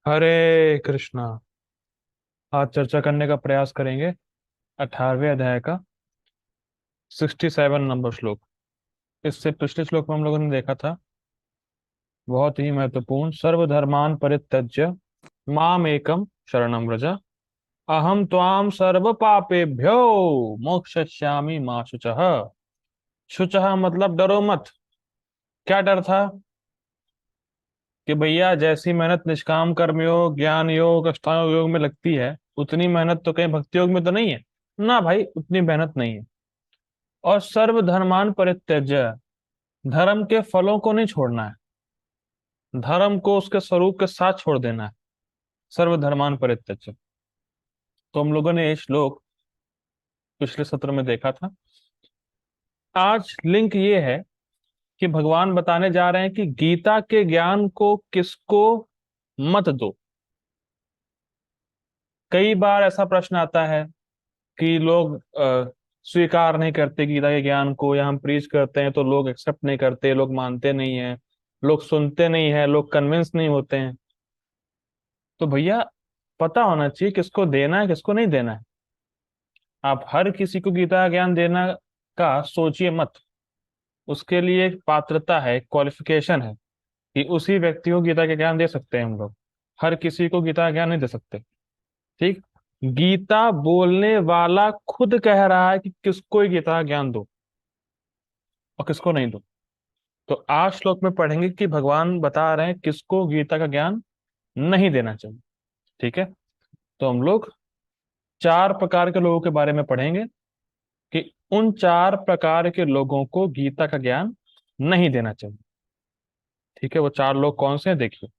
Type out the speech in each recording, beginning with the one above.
हरे कृष्णा। आज चर्चा करने का प्रयास करेंगे 18वें अध्याय का 67 नंबर श्लोक। इससे पिछले श्लोक में हम लोगों ने देखा था, बहुत ही महत्वपूर्ण, सर्वधर्मान परित्यज्य माम एकम शरणम व्रज, अहम त्वाम सर्व पापेभ्यो मोक्षयिष्यामि मा शुचः। शुचः मतलब डरो मत। क्या डर था? कि भैया जैसी मेहनत निष्काम कर्म योग, ज्ञान योग, अष्टांग योग में लगती है, उतनी मेहनत तो कहीं भक्ति योग में तो नहीं है ना भाई, उतनी मेहनत नहीं है। और सर्व धर्मान परित्यज्य, धर्म के फलों को नहीं छोड़ना है, धर्म को उसके स्वरूप के साथ छोड़ देना है। सर्व धर्मान परित्यज्य, तो हम लोगों ने ये श्लोक पिछले सत्र में देखा था। आज लिंक ये है कि भगवान बताने जा रहे हैं कि गीता के ज्ञान को किसको मत दो। कई बार ऐसा प्रश्न आता है कि लोग स्वीकार नहीं करते गीता के ज्ञान को, या हम प्रीच करते हैं तो लोग एक्सेप्ट नहीं करते, लोग मानते नहीं हैं, लोग सुनते नहीं हैं, लोग कन्विंस नहीं होते हैं। तो भैया पता होना चाहिए किसको देना है किसको नहीं देना है। आप हर किसी को गीता का ज्ञान देना का सोचिए मत। उसके लिए एक पात्रता है, क्वालिफिकेशन है कि उसी व्यक्ति को गीता का ज्ञान दे सकते हैं हम लोग। हर किसी को गीता का ज्ञान नहीं दे सकते। ठीक। गीता बोलने वाला खुद कह रहा है कि किसको ही गीता का ज्ञान दो और किसको नहीं दो। तो आज श्लोक में पढ़ेंगे कि भगवान बता रहे हैं किसको गीता का ज्ञान नहीं देना चाहिए। ठीक है। तो हम लोग 4 प्रकार के लोगों के बारे में पढ़ेंगे कि उन 4 प्रकार के लोगों को गीता का ज्ञान नहीं देना चाहिए। ठीक है, वो 4 लोग कौन से हैं देखिए।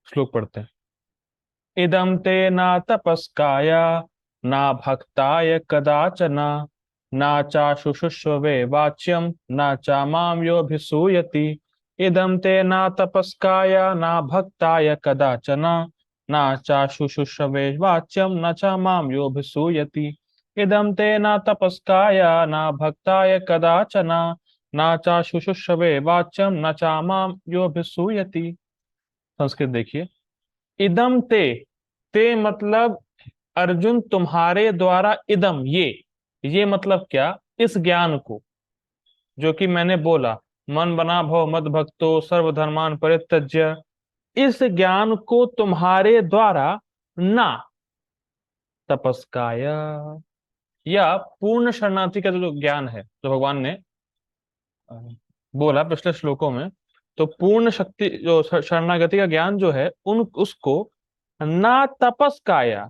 श्लोक पढ़ते हैं। इदम ते ना तपस्काय ना भक्ताय कदाचन ना चा शुशुष्वे वाच्यम ना चा माम योभिसूयति। इदम ते ना तपस्काय ना भक्ताय कदाचन ना चा शुशुष्वे वाच्यम न चा माम योभिसूयति। इदम ते न तपस्काय न भक्ताय कदाचन न चा शुशुष्वे वाच्यम न चा माम योभिसूयति। संस्कृत देखिए। इदम ते मतलब अर्जुन तुम्हारे द्वारा, इदम ये मतलब क्या, इस ज्ञान को जो कि मैंने बोला, मन बना भव मद भक्तो सर्वधर्मान परित्यज्य, इस ज्ञान को तुम्हारे द्वारा ना तपस्काय, या पूर्ण शरणार्थी का जो ज्ञान है जो भगवान ने अ, बोला पिछले श्लोकों में, तो पूर्ण शक्ति जो शरणागति का ज्ञान जो है उन उसको ना तपस्काया,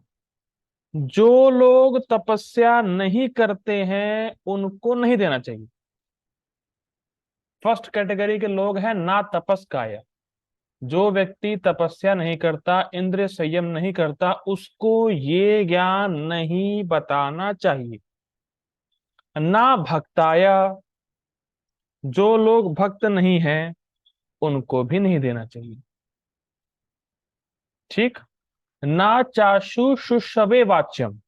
जो लोग तपस्या नहीं करते हैं उनको नहीं देना चाहिए। फर्स्ट कैटेगरी के लोग हैं ना तपस्काय। जो व्यक्ति तपस्या नहीं करता, इंद्रिय संयम नहीं करता, उसको ये ज्ञान नहीं बताना चाहिए। ना भक्ताया, जो लोग भक्त नहीं हैं उनको भी नहीं देना चाहिए। ठीक। ना चाशु शुशवे वाच्यम,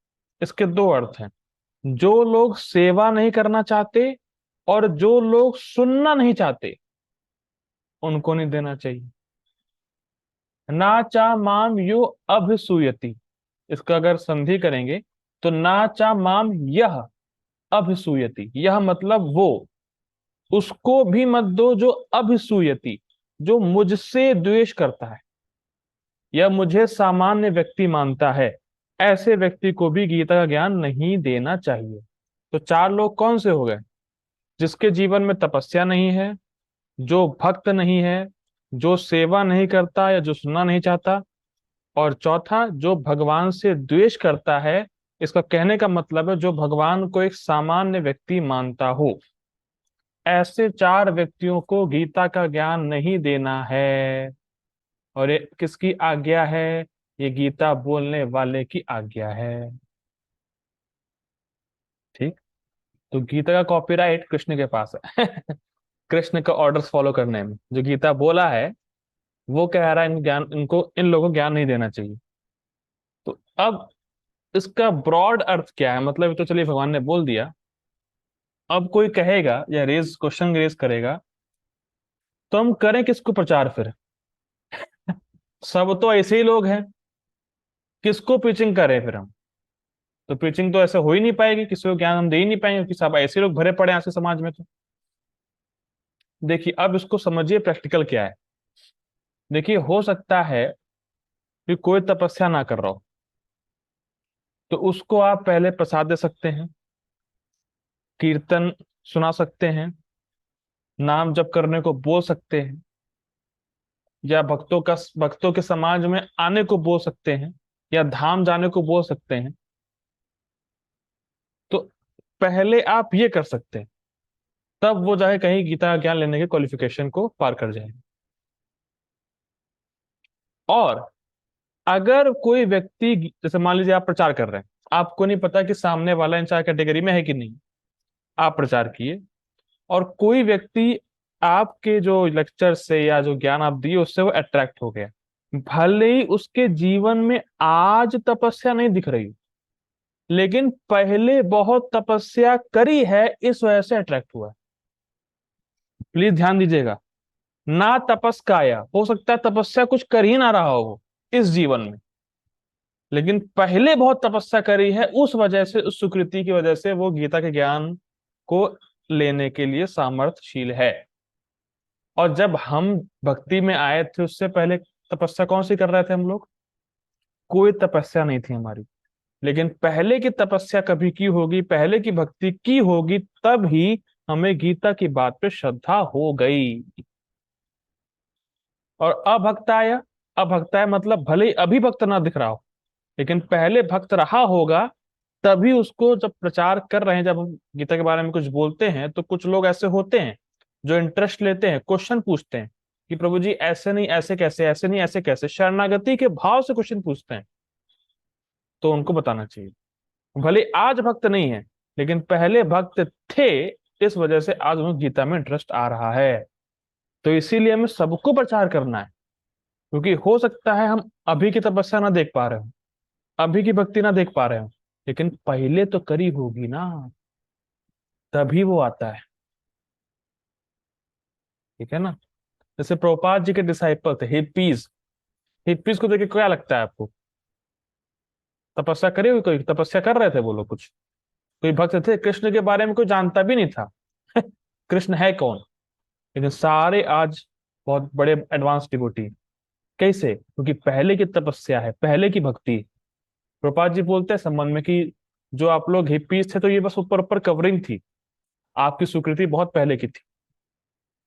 इसके 2 अर्थ हैं। जो लोग सेवा नहीं करना चाहते और जो लोग सुनना नहीं चाहते उनको नहीं देना चाहिए। ना चा माम यो अभिसूयति, इसका अगर संधि करेंगे तो ना चा माम यह अभिसूयति, यह मतलब वो, उसको भी मत दो जो अभिसूयति, जो मुझसे द्वेष करता है या मुझे सामान्य व्यक्ति मानता है, ऐसे व्यक्ति को भी गीता का ज्ञान नहीं देना चाहिए। तो 4 लोग कौन से हो गए? जिसके जीवन में तपस्या नहीं है, जो भक्त नहीं है, जो सेवा नहीं करता या जो सुनना नहीं चाहता, और चौथा जो भगवान से द्वेष करता है। इसका कहने का मतलब है जो भगवान को एक सामान्य व्यक्ति मानता हो। ऐसे 4 व्यक्तियों को गीता का ज्ञान नहीं देना है। और ये किसकी आज्ञा है? ये गीता बोलने वाले की आज्ञा है। ठीक। तो गीता का कॉपीराइट कृष्ण के पास है। कृष्ण का ऑर्डर्स फॉलो करने में, जो गीता बोला है वो कह रहा है इन लोगों को ज्ञान नहीं देना चाहिए। तो अब इसका ब्रॉड अर्थ क्या है? मतलब ये तो चलिए भगवान ने बोल दिया। अब कोई कहेगा या क्वेश्चन रेज करेगा, तो हम करें किसको प्रचार फिर? सब तो ऐसे ही लोग हैं। किसको प्रीचिंग करें फिर हम? तो प्रीचिंग तो ऐसे हो ही नहीं पाएगी, किसी को ज्ञान हम दे ही नहीं पाएंगे, क्योंकि सब ऐसे लोग भरे पड़े हैं आज के समाज में। तो देखिए, अब इसको समझिए प्रैक्टिकल क्या है। देखिए, हो सकता है कि कोई तपस्या ना कर रहा हो, तो उसको आप पहले प्रसाद दे सकते हैं, कीर्तन सुना सकते हैं, नाम जप करने को बोल सकते हैं, या भक्तों के समाज में आने को बोल सकते हैं, या धाम जाने को बोल सकते हैं। तो पहले आप ये कर सकते हैं, तब वो जाके कहीं गीता का ज्ञान लेने के क्वालिफिकेशन को पार कर जाए। और अगर कोई व्यक्ति, जैसे मान लीजिए आप प्रचार कर रहे हैं, आपको नहीं पता कि सामने वाला इन चार कैटेगरी में है कि नहीं, आप प्रचार किए, और कोई व्यक्ति आपके जो लेक्चर से या जो ज्ञान आप दिए उससे वो अट्रैक्ट हो गया, भले ही उसके जीवन में आज तपस्या नहीं दिख रही, लेकिन पहले बहुत तपस्या करी है, इस वजह से अट्रैक्ट हुआ है। प्लीज ध्यान दीजिएगा, ना तपस काया, हो सकता है तपस्या कुछ कर ही ना रहा हो इस जीवन में, लेकिन पहले बहुत तपस्या करी है, उस वजह से, उस सुकृति की वजह से वो गीता के ज्ञान को लेने के लिए सामर्थ्यशील है। और जब हम भक्ति में आए थे, उससे पहले तपस्या कौन सी कर रहे थे हम लोग? कोई तपस्या नहीं थी हमारी, लेकिन पहले की तपस्या कभी की होगी, पहले की भक्ति की होगी, तब ही हमें गीता की बात पे श्रद्धा हो गई। और अभक्ताय, अभक्ताय मतलब भले ही अभी भक्त ना दिख रहा हो, लेकिन पहले भक्त रहा होगा, तभी उसको जब प्रचार कर रहे हैं, जब हम गीता के बारे में कुछ बोलते हैं, तो कुछ लोग ऐसे होते हैं जो इंटरेस्ट लेते हैं, क्वेश्चन पूछते हैं कि प्रभु जी ऐसे नहीं ऐसे कैसे, ऐसे नहीं ऐसे कैसे, शरणागति के भाव से क्वेश्चन पूछते हैं। तो उनको बताना चाहिए, भले आज भक्त नहीं है, लेकिन पहले भक्त थे, इस वजह से आज उन्हें गीता में इंटरेस्ट आ रहा है। तो इसीलिए हमें सबको प्रचार करना है, क्योंकि हो सकता है हम अभी की तपस्या ना देख पा रहे हो, अभी की भक्ति ना देख पा रहे हो, लेकिन पहले तो करी होगी ना, तभी वो आता है। ठीक है ना? जैसे प्रभुपाद जी के डिसाइपल थे हिप्पीज, हिप्पीज को देख के क्या लगता है आपको? तपस्या करी हुई, कोई तपस्या कर रहे थे वो लोग? कुछ कोई भक्त थे, कृष्ण के बारे में कोई जानता भी नहीं था कृष्ण है कौन, लेकिन सारे आज बहुत बड़े एडवांस डिवोटी। कैसे? क्योंकि पहले की तपस्या है, पहले की भक्ति। प्रभुपाद जी बोलते हैं संबंध में कि जो आप लोग हिप्पीज थे, तो ये बस ऊपर ऊपर कवरिंग थी, आपकी स्वीकृति बहुत पहले की थी,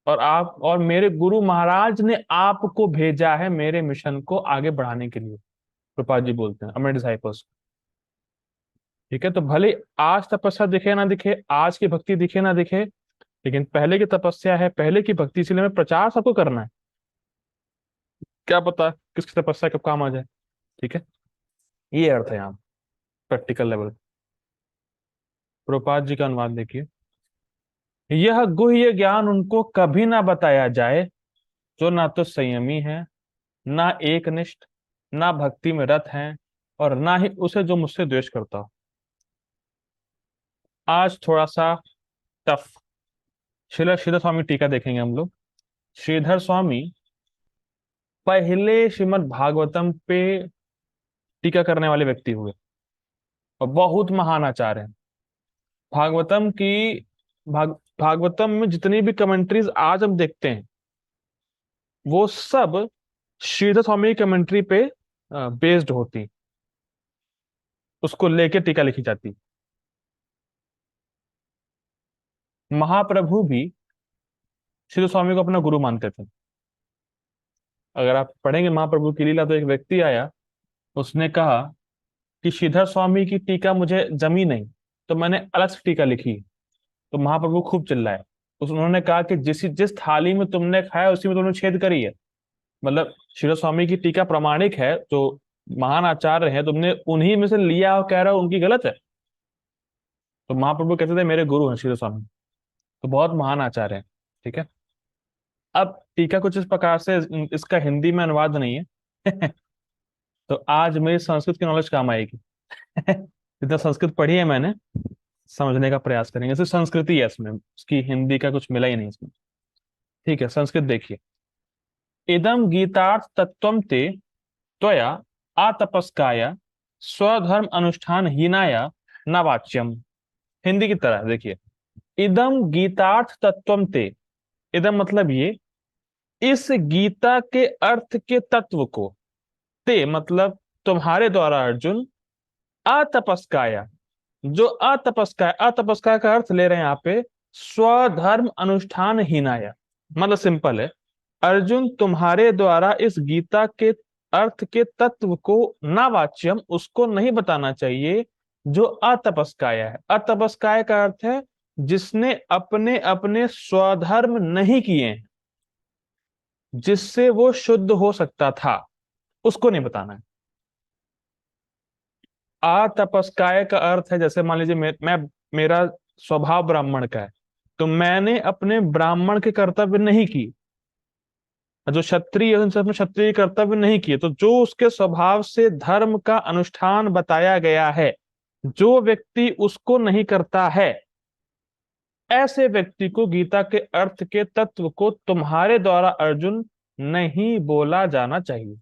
और आप और मेरे गुरु महाराज ने आपको भेजा है मेरे मिशन को आगे बढ़ाने के लिए, प्रभुपाद जी बोलते हैं अपने डिसाइपल्स। ठीक है? तो भले आज तपस्या दिखे ना दिखे, आज की भक्ति दिखे ना दिखे, लेकिन पहले की तपस्या है, पहले की भक्ति, इसलिए हमें प्रचार सबको करना है। क्या पता किसकी तपस्या कब काम आ जाए। ठीक है? ये अर्थ है यहाँ प्रैक्टिकल लेवल। प्रभुपाद जी का अनुवाद देखिए, यह गुह्य ज्ञान उनको कभी ना बताया जाए जो ना तो संयमी है, ना एकनिष्ठ, ना भक्ति में रत हैं, और ना ही उसे जो मुझसे द्वेष करता हो। आज थोड़ा सा टफ, श्रीधर श्रीधर स्वामी टीका देखेंगे हम लोग। श्रीधर स्वामी पहले श्रीमद् भागवतम पे टीका करने वाले व्यक्ति हुए, और बहुत महान आचार्य हैं। भागवतम की भागवतम में जितनी भी कमेंट्रीज आज हम देखते हैं, वो सब श्रीधर स्वामी की कमेंट्री पे बेस्ड होती, उसको लेके टीका लिखी जाती। महाप्रभु भी श्रीधर स्वामी को अपना गुरु मानते थे। अगर आप पढ़ेंगे महाप्रभु की लीला, तो एक व्यक्ति आया, उसने कहा कि श्रीधर स्वामी की टीका मुझे जमी नहीं, तो मैंने अलग से टीका लिखी। तो महाप्रभु खूब चिल्लाए। उन्होंने कहा कि जिस जिस थाली में तुमने खाया, उसी में तुमने छेद करी है। मतलब श्रीधर स्वामी की टीका प्रमाणिक है, जो महान आचार्य हैं, तुमने उन्हीं में से लिया और कह रहा हो उनकी गलत है। तो महाप्रभु कहते थे मेरे गुरु हैं श्रीधर स्वामी, तो बहुत महान आचार्य हैं। ठीक है? अब टीका कुछ इस प्रकार से, इसका हिंदी में अनुवाद नहीं है तो आज मेरी संस्कृत की नॉलेज काम आएगी जितना संस्कृत पढ़ी है मैंने, समझने का प्रयास करेंगे। सिर्फ संस्कृति है इसमें, उसकी हिंदी का कुछ मिला ही नहीं इसमें। ठीक है? संस्कृत देखिए, इदम गीतार्थ तत्वम ते त्वया आतपस्काय स्वधर्म अनुष्ठान हीनाया न वाच्यम। हिंदी की तरह देखिए, इदम गीतार्थ तत्वम ते, इदम मतलब ये, इस गीता के अर्थ के तत्व को, ते मतलब तुम्हारे द्वारा अर्जुन, अतपस्काया, जो अतपस्काय, अतपस्काय का अर्थ ले रहे हैं यहाँ पे स्वधर्म अनुष्ठान हीनाया। मतलब सिंपल है, अर्जुन तुम्हारे द्वारा इस गीता के अर्थ के तत्व को ना वाच्यम, उसको नहीं बताना चाहिए जो अतपस्काय है। अतपस्काय का अर्थ है जिसने अपने अपने स्वधर्म नहीं किए हैं, जिससे वो शुद्ध हो सकता था, उसको नहीं बताना है। तपस्काय का अर्थ है, जैसे मान लीजिए मैं मेरा स्वभाव ब्राह्मण का है, तो मैंने अपने ब्राह्मण के कर्तव्य नहीं की, जो क्षत्रिय है उनसे अपने क्षत्रिय कर्तव्य नहीं किए, तो जो उसके स्वभाव से धर्म का अनुष्ठान बताया गया है, जो व्यक्ति उसको नहीं करता है, ऐसे व्यक्ति को गीता के अर्थ के तत्व को तुम्हारे द्वारा अर्जुन नहीं बोला जाना चाहिए।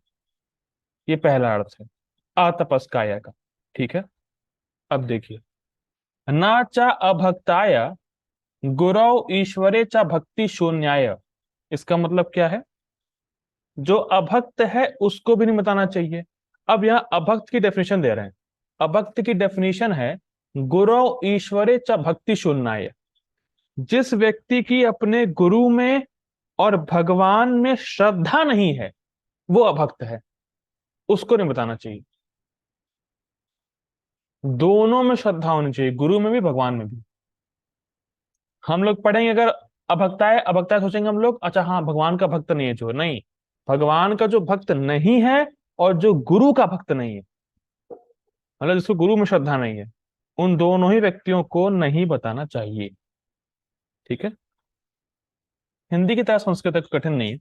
ये पहला अर्थ है अतपस्काय का। ठीक है, अब देखिए, ना चा अभक्ताय गुरौ ईश्वरे चा भक्ति शून्याय। इसका मतलब क्या है? जो अभक्त है उसको भी नहीं बताना चाहिए। अब यहाँ अभक्त की डेफिनेशन दे रहे हैं। अभक्त की डेफिनेशन है गुरौ ईश्वरे च भक्ति शून्याय। जिस व्यक्ति की अपने गुरु में और भगवान में श्रद्धा नहीं है, वो अभक्त है, उसको नहीं बताना चाहिए। दोनों में श्रद्धा होनी चाहिए, गुरु में भी भगवान में भी। हम लोग पढ़ेंगे अगर अभक्ताय, अभक्ताय सोचेंगे हम लोग, अच्छा हाँ भगवान का भक्त नहीं है, जो नहीं, भगवान का जो भक्त नहीं है और जो गुरु का भक्त नहीं है, मतलब जिसको गुरु में श्रद्धा नहीं है, उन दोनों ही व्यक्तियों को नहीं बताना चाहिए। ठीक है, हिंदी की तरह संस्कृत है, कठिन नहीं है।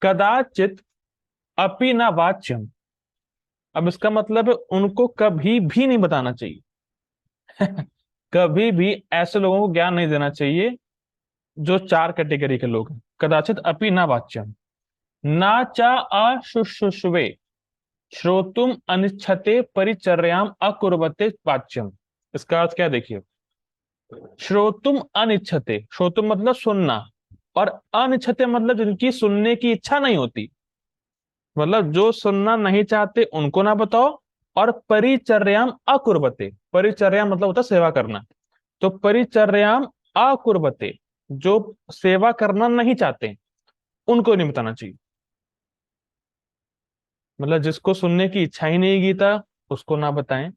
कदाचित अपि न वाच्यम। अब इसका मतलब है उनको कभी भी नहीं बताना चाहिए। कभी भी ऐसे लोगों को ज्ञान नहीं देना चाहिए जो चार कैटेगरी के लोग हैं। कदाचित अपि न वाच्यम, ना चा अशुश्रुषवे श्रोतुम अनिच्छते परिचर्याम अकुर्वते वाच्यम। इसका अर्थ क्या है? देखिए, श्रोतुम अनिच्छते, श्रोतुम मतलब सुनना, और अनिच्छते मतलब जिनकी सुनने की इच्छा नहीं होती, मतलब जो सुनना नहीं चाहते उनको ना बताओ। और परिचर्याम अकुर्वते, परिचर्या मतलब होता है सेवा करना, तो परिचर्याम अकुर्वते, जो सेवा करना नहीं चाहते उनको नहीं बताना चाहिए। मतलब जिसको सुनने की इच्छा ही नहीं गीता, उसको ना बताएं।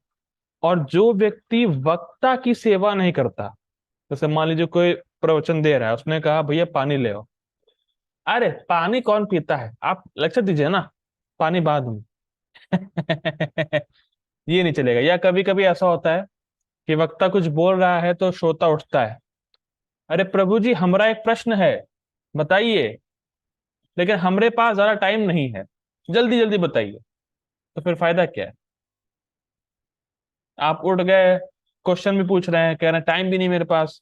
और जो व्यक्ति वक्ता की सेवा नहीं करता, जैसे मान लीजिए कोई प्रवचन दे रहा है, उसने कहा भैया पानी ले आओ, अरे पानी कौन पीता है, आप लेक्चर दीजिए ना, पानी बाद में। ये नहीं चलेगा। या कभी कभी ऐसा होता है कि वक्ता कुछ बोल रहा है तो श्रोता उठता है, अरे प्रभु जी हमारा एक प्रश्न है, बताइए, लेकिन हमारे पास ज्यादा टाइम नहीं है, जल्दी जल्दी बताइए। तो फिर फायदा क्या है? आप उठ गए, क्वेश्चन भी पूछ रहे हैं, कह रहे हैं टाइम भी नहीं मेरे पास।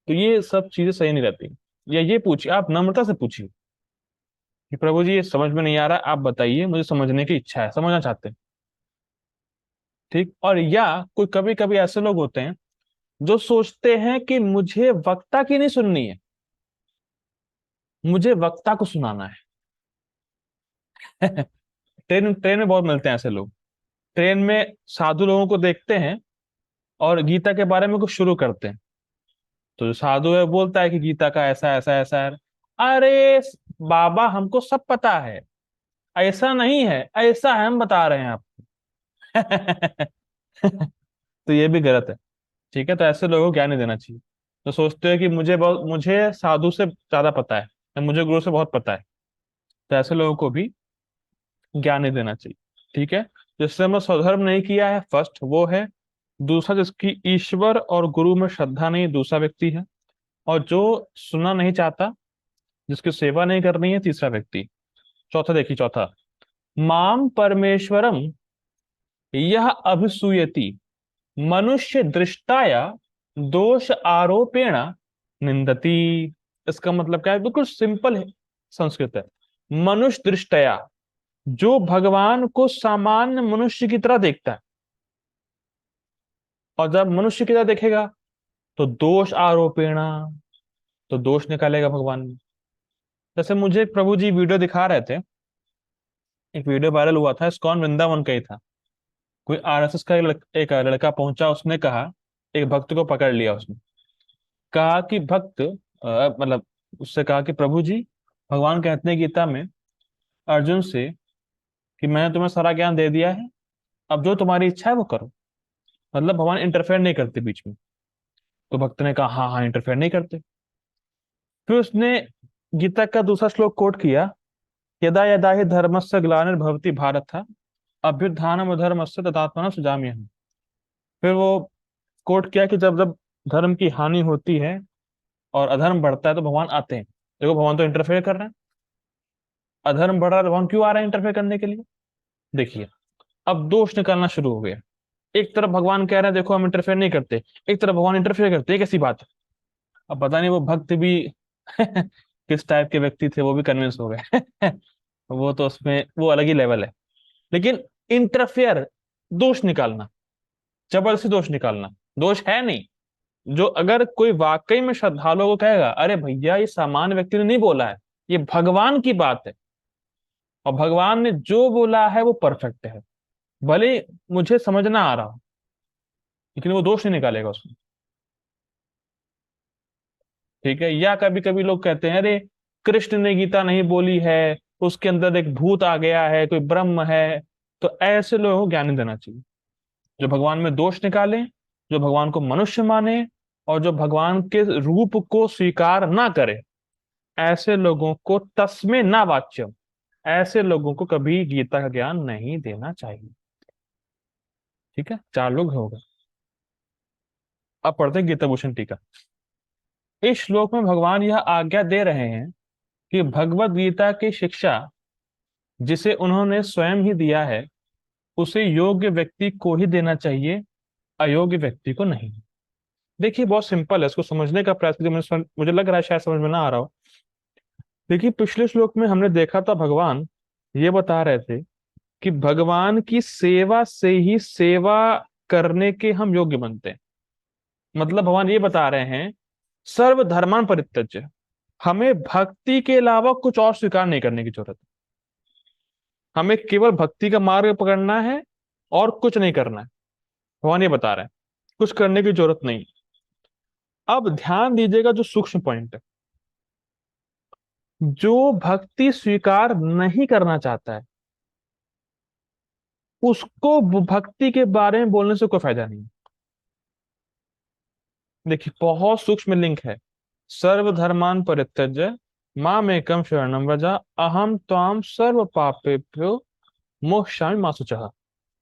तो ये सब चीजें सही नहीं रहती। या ये पूछिए, आप नम्रता से पूछिए कि प्रभु जी ये समझ में नहीं आ रहा, आप बताइए, मुझे समझने की इच्छा है, समझना चाहते हैं। ठीक। और या कोई कभी कभी ऐसे लोग होते हैं जो सोचते हैं कि मुझे वक्ता की नहीं सुननी है, मुझे वक्ता को सुनाना है। ट्रेन ट्रेन में बहुत मिलते हैं ऐसे लोग। ट्रेन में साधु लोगों को देखते हैं और गीता के बारे में कुछ शुरू करते हैं, तो जो साधु है बोलता है कि गीता का ऐसा ऐसा ऐसा है। अरे बाबा हमको सब पता है, ऐसा नहीं है, ऐसा है, हम बता रहे हैं आपको। तो ये भी गलत है। ठीक है, तो ऐसे लोगों को ज्ञान नहीं देना चाहिए। तो सोचते हैं कि मुझे साधु से ज्यादा पता है या मुझे गुरु से बहुत पता है, तो ऐसे लोगों को भी ज्ञान नहीं देना चाहिए। ठीक है, जिसने मैं स्वधर्म नहीं किया है, फर्स्ट वो है। दूसरा, जिसकी ईश्वर और गुरु में श्रद्धा नहीं, दूसरा व्यक्ति है। और जो सुनना नहीं चाहता, जिसकी सेवा नहीं करनी है, तीसरा व्यक्ति। चौथा देखिए, चौथा, माम परमेश्वरम यह अभिसूयति मनुष्य दृष्टाया दोष आरोपेण निंदती। इसका मतलब क्या है? बिल्कुल सिंपल है, संस्कृत है। मनुष्य दृष्टया, जो भगवान को सामान्य मनुष्य की तरह देखता है, और जब मनुष्य की तरह देखेगा तो दोष आरोपेणा, तो दोष निकालेगा भगवान में। जैसे मुझे एक प्रभु जी वीडियो दिखा रहे थे, एक वीडियो वायरल हुआ था, इस्कॉन वृंदावन का ही था। कोई आरएसएस का एक लड़का पहुंचा, उसने कहा, एक भक्त को पकड़ लिया उसने, कहा कि भक्त मतलब उससे कहा कि प्रभु जी, भगवान कहते हैं गीता में अर्जुन से कि मैंने तुम्हें सारा ज्ञान दे दिया है, अब जो तुम्हारी इच्छा है वो करो। मतलब भगवान इंटरफेयर नहीं करते बीच में। तो भक्त ने कहा हाँ हाँ, इंटरफेयर नहीं करते। फिर उसने गीता का दूसरा श्लोक कोट किया, यदा यदा ही धर्मस्य ग्लानिर्भवति भारत, अभ्युत्थानम अधर्मस्य तदात्मानं सृजाम्यहम्। फिर वो कोट किया कि जब जब धर्म की हानि होती है और अधर्म बढ़ता है तो भगवान आते हैं। देखो भगवान तो इंटरफेयर कर रहे हैं, अधर्म बढ़ रहा है तो भगवान क्यों आ रहे हैं इंटरफेयर करने के लिए? देखिए, अब दोष निकालना शुरू हो गया। एक तरफ भगवान कह रहे हैं देखो हम इंटरफेयर नहीं करते, एक तरफ भगवान इंटरफेयर करते, ये कैसी बात है? अब पता नहीं वो भक्त भी किस टाइप के व्यक्ति थे, वो भी कन्विंस हो गए। वो तो उसमें वो अलग ही लेवल है। लेकिन इंटरफेयर, दोष निकालना, जबरदस्ती दोष निकालना, दोष है नहीं। जो अगर कोई वाकई में श्रद्धालुओं को कहेगा अरे भैया ये सामान्य व्यक्ति ने नहीं बोला है, ये भगवान की बात है, और भगवान ने जो बोला है वो परफेक्ट है, भले मुझे समझ ना आ रहा हो, लेकिन वो दोष नहीं निकालेगा उसमें। ठीक है? या कभी कभी लोग कहते हैं अरे कृष्ण ने गीता नहीं बोली है, उसके अंदर एक भूत आ गया है, कोई ब्रह्म है। तो ऐसे लोगों को ज्ञान नहीं देना चाहिए, जो भगवान में दोष निकालें, जो भगवान को मनुष्य माने, और जो भगवान के रूप को स्वीकार ना करे, ऐसे लोगों को तस्मे ना वाच्यम, ऐसे लोगों को कभी गीता का ज्ञान नहीं देना चाहिए। ठीक है? चार लोग हो गए। अब पढ़ते हैं गीता भूषण टीका। इस श्लोक में भगवान यह आज्ञा दे रहे हैं कि भगवत गीता की शिक्षा जिसे उन्होंने स्वयं ही दिया है, उसे योग्य व्यक्ति को ही देना चाहिए, अयोग्य व्यक्ति को नहीं। देखिए बहुत सिंपल है, इसको समझने का प्रयास कीजिए। मुझे लग रहा है शायद समझ में ना आ रहा हो। देखिए पिछले श्लोक में हमने देखा था, भगवान ये बता रहे थे कि भगवान की सेवा से ही सेवा करने के हम योग्य बनते हैं। मतलब भगवान ये बता रहे हैं सर्व धर्मान परित्यज्य, हमें भक्ति के अलावा कुछ और स्वीकार नहीं करने की जरूरत है। हमें केवल भक्ति का मार्ग पकड़ना है और कुछ नहीं करना है। भगवान ये बता रहे हैं कुछ करने की जरूरत नहीं। अब ध्यान दीजिएगा जो सूक्ष्म पॉइंट है, जो भक्ति स्वीकार नहीं करना चाहता है उसको भक्ति के बारे में बोलने से कोई फायदा नहीं। देखिए बहुत सूक्ष्म लिंक है, सर्वधर्मान परित्यज्य माम एकम शरणम व्रजा अहम त्वाम सर्व पापेभ्यो मोक्षामि मा शुचः।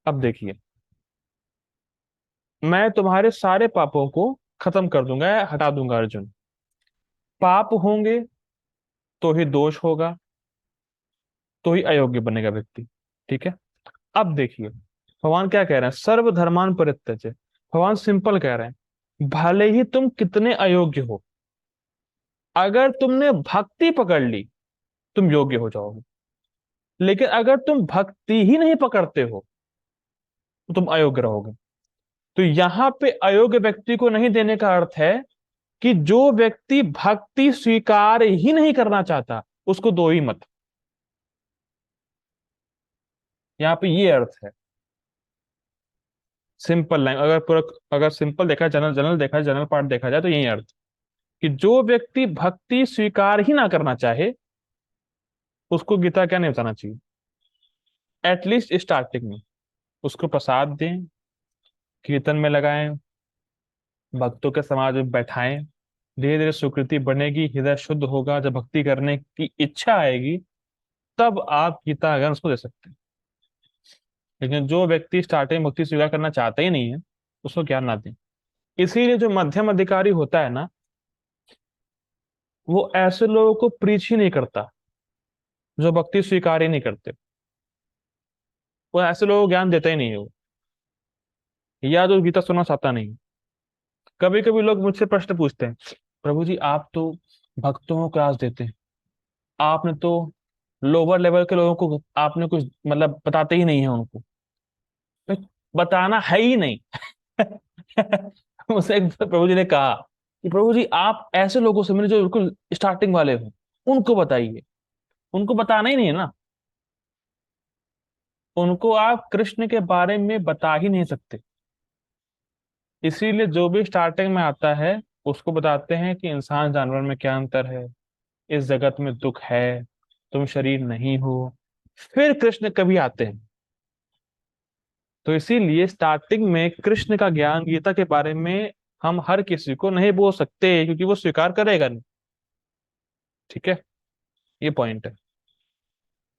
अब देखिए, मैं तुम्हारे सारे पापों को खत्म कर दूंगा, हटा दूंगा अर्जुन। पाप होंगे तो ही दोष होगा, तो ही अयोग्य बनेगा व्यक्ति। ठीक है? अब देखिए भगवान क्या कह रहे हैं, सर्वधर्मान परित्यज्य। भगवान सिंपल कह रहे हैं भले ही तुम कितने अयोग्य हो, अगर तुमने भक्ति पकड़ ली तुम योग्य हो जाओगे। लेकिन अगर तुम भक्ति ही नहीं पकड़ते हो तो तुम अयोग्य रहोगे। तो यहां पे अयोग्य व्यक्ति को नहीं देने का अर्थ है कि जो व्यक्ति भक्ति स्वीकार ही नहीं करना चाहता उसको दो ही मत। यहां पे ये अर्थ है, सिंपल लाइन। अगर पूरा, अगर सिंपल देखा, जनरल जनरल देखा, जनरल पार्ट देखा जाए तो यही अर्थ कि जो व्यक्ति भक्ति स्वीकार ही ना करना चाहे उसको गीता क्या नहीं बताना चाहिए। एटलीस्ट स्टार्टिंग में उसको प्रसाद दें, कीर्तन में लगाएं, भक्तों के समाज में बैठाएं। धीरे धीरे सुकृति बनेगी, हृदय शुद्ध होगा, जब भक्ति करने की इच्छा आएगी तब आप गीता ज्ञान उसको दे सकते हैं। लेकिन जो व्यक्ति स्टार्टिंग भक्ति स्वीकार करना चाहता ही नहीं है उसको ज्ञान ना दें। इसीलिए जो मध्यम अधिकारी होता है ना, वो ऐसे लोगों को प्रीच ही नहीं करता जो भक्ति स्वीकार ही नहीं करते। वो ऐसे लोगों को ज्ञान देता ही नहीं है वो, या जो गीता सुनना चाहता नहीं। कभी कभी लोग मुझसे प्रश्न पूछते हैं, प्रभु जी आप तो भक्तों को क्लास देते हैं, आपने तो लोअर लेवल के लोगों को आपने कुछ मतलब बताते ही नहीं है उनको, तो बताना है ही नहीं। मुझसे एक बार प्रभु जी ने कहा कि प्रभु जी आप ऐसे लोगों से मिले जो बिल्कुल स्टार्टिंग वाले हो, उनको बताइए। उनको बताना ही नहीं है ना, उनको आप कृष्ण के बारे में बता ही नहीं सकते। इसीलिए जो भी स्टार्टिंग में आता है उसको बताते हैं कि इंसान जानवर में क्या अंतर है, इस जगत में दुख है, तुम शरीर नहीं हो। फिर कृष्ण कभी आते हैं। तो इसीलिए स्टार्टिंग में कृष्ण का ज्ञान गीता के बारे में हम हर किसी को नहीं बोल सकते, क्योंकि वो स्वीकार करेगा नहीं। ठीक है, ये पॉइंट है।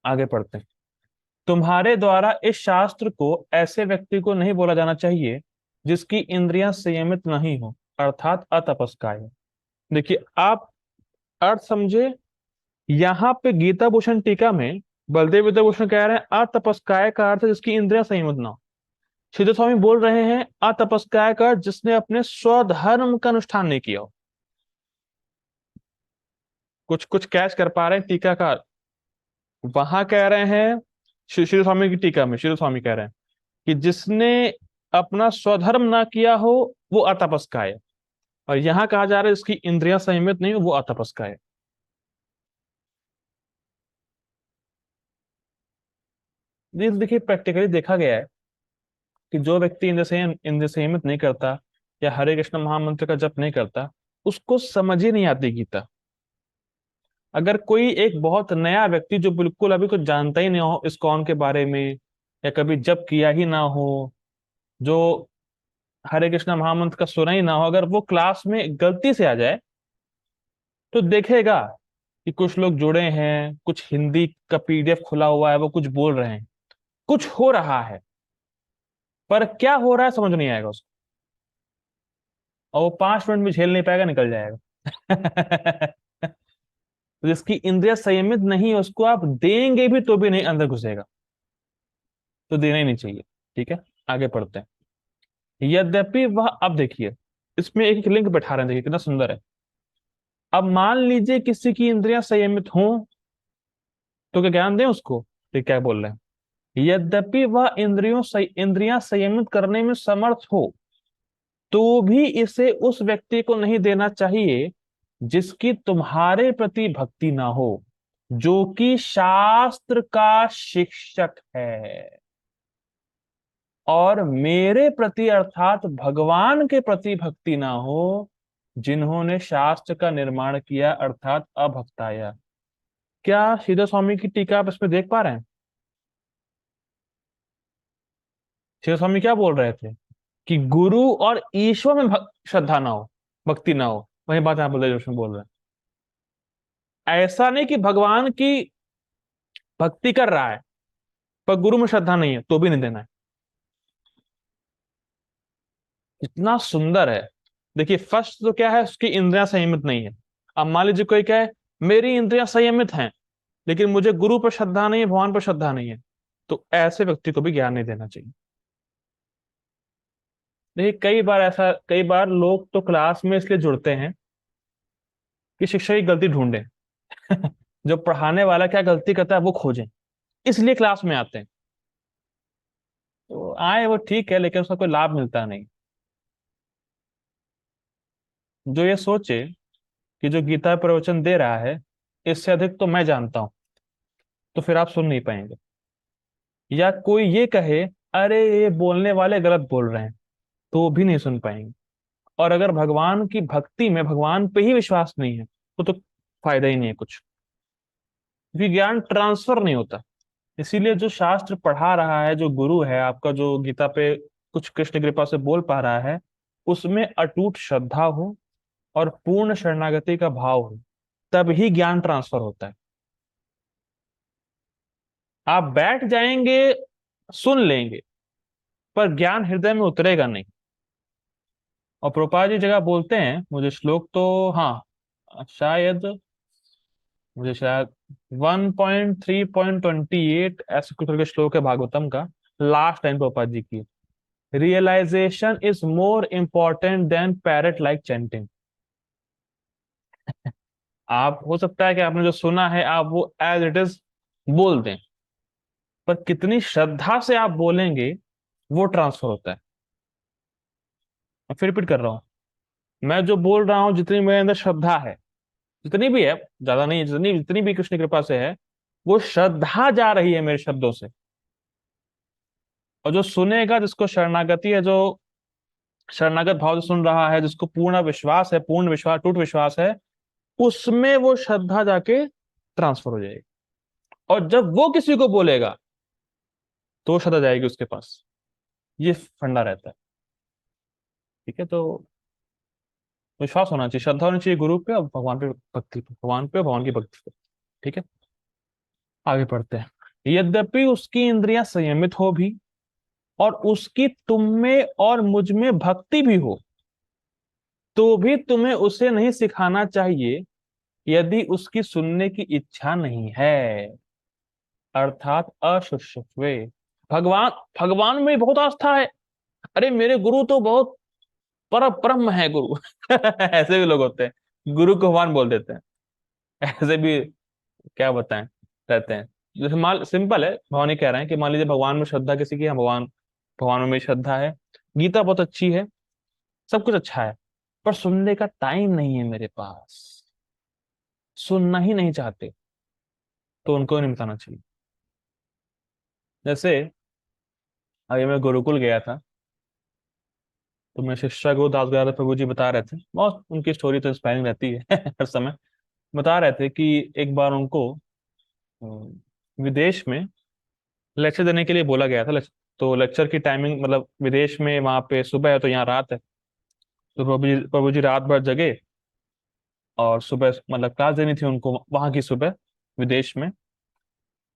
आगे पढ़ते हैं। तुम्हारे द्वारा इस शास्त्र को ऐसे व्यक्ति को नहीं बोला जाना चाहिए जिसकी इंद्रियां संयमित नहीं हो, अर्थात अतपस्काय। देखिए आप अर्थ समझे। यहाँ पे गीता भूषण टीका में बलदेव विद्याभूषण कह रहे हैं अतपस्काय का अर्थ है जिसकी इंद्रियां संयमित ना हो। सिद्ध स्वामी बोल रहे हैं अतपस्काय का अर्थ जिसने अपने स्वधर्म का अनुष्ठान नहीं किया हो। कुछ कुछ कैच कर पा रहे हैं टीकाकार। वहां कह रहे हैं श्री स्वामी की टीका में श्री स्वामी कह रहे हैं कि जिसने अपना स्वधर्म ना किया हो वो अतपस्काय है। और यहां कहा जा रहा है इसकी इंद्रियां संयमित नहीं हो वो अतपस्काय है। देखिए प्रैक्टिकली देखा गया है कि जो व्यक्ति इंद्रिय संयमित नहीं करता या हरे कृष्ण महामंत्र का जप नहीं करता, उसको समझ ही नहीं आती गीता। अगर कोई एक बहुत नया व्यक्ति जो बिल्कुल अभी कुछ जानता ही नहीं हो इस्कॉन के बारे में, या कभी जप किया ही ना हो, जो हरे कृष्ण महामंत्र का सुना ही ना हो, अगर वो क्लास में गलती से आ जाए तो देखेगा कि कुछ लोग जुड़े हैं, कुछ हिंदी का पीडीएफ खुला हुआ है, वो कुछ बोल रहे हैं, कुछ हो रहा है, पर क्या हो रहा है समझ नहीं आएगा उसको। और वो 5 मिनट में झेल नहीं पाएगा, निकल जाएगा। तो जिसकी इंद्रिय संयमित नहीं है उसको आप देंगे भी तो भी नहीं अंदर घुसेगा, तो देना ही नहीं चाहिए। ठीक है, आगे पढ़ते हैं। यद्यपि वह, अब देखिए इसमें एक एक लिंक बैठा रहे हैं, देखिए कितना सुंदर है। अब मान लीजिए किसी की इंद्रियां संयमित हों, तो क्या ज्ञान दें उसको? तो क्या बोल रहे हैं, यद्यपि वह इंद्रियां संयमित करने में समर्थ हो तो भी इसे उस व्यक्ति को नहीं देना चाहिए जिसकी तुम्हारे प्रति भक्ति ना हो, जो कि शास्त्र का शिक्षक है और मेरे प्रति अर्थात भगवान के प्रति भक्ति ना हो, जिन्होंने शास्त्र का निर्माण किया अर्थात अभक्ताया। क्या सीधा स्वामी की टीका आप इसमें देख पा रहे हैं? सीधा स्वामी क्या बोल रहे थे कि गुरु और ईश्वर में श्रद्धा ना हो, भक्ति ना हो। वही बात यहाँ बलदेव जोशी बोल रहे हैं। ऐसा नहीं कि भगवान की भक्ति कर रहा है पर गुरु में श्रद्धा नहीं है तो भी नहीं देना है। इतना सुंदर है। देखिए फर्स्ट तो क्या है, उसकी इंद्रियां संयमित नहीं है। अब मान लीजिए कोई कहे मेरी इंद्रियां संयमित हैं लेकिन मुझे गुरु पर श्रद्धा नहीं है, भगवान पर श्रद्धा नहीं है, तो ऐसे व्यक्ति को भी ज्ञान नहीं देना चाहिए। देखिए कई बार लोग तो क्लास में इसलिए जुड़ते हैं कि शिक्षक की गलती ढूंढें। जो पढ़ाने वाला क्या गलती करता है वो खोजें, इसलिए क्लास में आते हैं। तो आए वो ठीक है लेकिन उसका कोई लाभ मिलता नहीं। जो ये सोचे कि जो गीता प्रवचन दे रहा है इससे अधिक तो मैं जानता हूं, तो फिर आप सुन नहीं पाएंगे। या कोई ये कहे अरे ये बोलने वाले गलत बोल रहे हैं, तो भी नहीं सुन पाएंगे। और अगर भगवान की भक्ति में भगवान पे ही विश्वास नहीं है तो फायदा ही नहीं है कुछ, क्योंकि ज्ञान ट्रांसफर नहीं होता। इसीलिए जो शास्त्र पढ़ा रहा है, जो गुरु है आपका, जो गीता पे कुछ कृष्ण कृपा से बोल पा रहा है, उसमें अटूट श्रद्धा हो और पूर्ण शरणागति का भाव हो, तब ही ज्ञान ट्रांसफर होता है। आप बैठ जाएंगे, सुन लेंगे, पर ज्ञान हृदय में उतरेगा नहीं। और प्रभुपाद जी जगह बोलते हैं, मुझे श्लोक तो, हाँ शायद, मुझे शायद 1.3.28 ऐसे कुछ करके श्लोक है भागवतम का, लास्ट टाइम प्रभुपाद जी की, realisation is more important than parrot like chanting. आप हो सकता है कि आपने जो सुना है आप वो एज इट इज बोल दें, पर कितनी श्रद्धा से आप बोलेंगे वो ट्रांसफर होता है। मैं फिर रिपीट कर रहा हूं, मैं जो बोल रहा हूं जितनी मेरे अंदर श्रद्धा है, जितनी भी है, ज्यादा नहीं, जितनी जितनी भी कृष्ण की कृपा से है, वो श्रद्धा जा रही है मेरे शब्दों से। और जो सुनेगा, जिसको शरणागति है, जो शरणागत भाव से सुन रहा है, जिसको पूर्ण विश्वास है, पूर्ण विश्वास टूट विश्वास है, उसमें वो श्रद्धा जाके ट्रांसफर हो जाएगी। और जब वो किसी को बोलेगा तो श्रद्धा जाएगी उसके पास। ये फंडा रहता है। ठीक है, तो विश्वास होना चाहिए, श्रद्धा होनी चाहिए गुरु पे और भगवान पे, भक्ति पे, भगवान पे और भगवान की भक्ति पे। ठीक है, आगे पढ़ते हैं। यद्यपि उसकी इंद्रियां संयमित हो भी, और उसकी तुम में और मुझ में भक्ति भी हो, तो भी तुम्हें उसे नहीं सिखाना चाहिए यदि उसकी सुनने की इच्छा नहीं है, अर्थात अशुष्यत्वे। भगवान भगवान में बहुत आस्था है, अरे मेरे गुरु तो बहुत पर ब्रह्म है गुरु। ऐसे भी लोग होते हैं, गुरु को भगवान बोल देते हैं। ऐसे भी क्या बताएं, रहते हैं। जैसे मान सिंपल है, भगवान ये कह रहे हैं कि मान लीजिए भगवान में श्रद्धा किसी की है, भगवान भगवान में मेरी श्रद्धा है, गीता बहुत अच्छी है, सब कुछ अच्छा है, पर सुनने का टाइम नहीं है मेरे पास, सुनना ही नहीं चाहते, तो उनको नहीं बताना चाहिए। जैसे अभी मैं गुरुकुल गया था, तो मैं शिक्षा को दास गया प्रभु जी बता रहे थे, बहुत उनकी स्टोरी तो इंस्पायरिंग रहती है। हर समय बता रहे थे कि एक बार उनको विदेश में लेक्चर देने के लिए बोला गया था। तो लेक्चर की टाइमिंग, मतलब विदेश में वहां पे सुबह है तो यहाँ रात है, तो प्रभु जी रात भर जगे, और सुबह मतलब क्लास देनी थी उनको वहां की सुबह, विदेश में।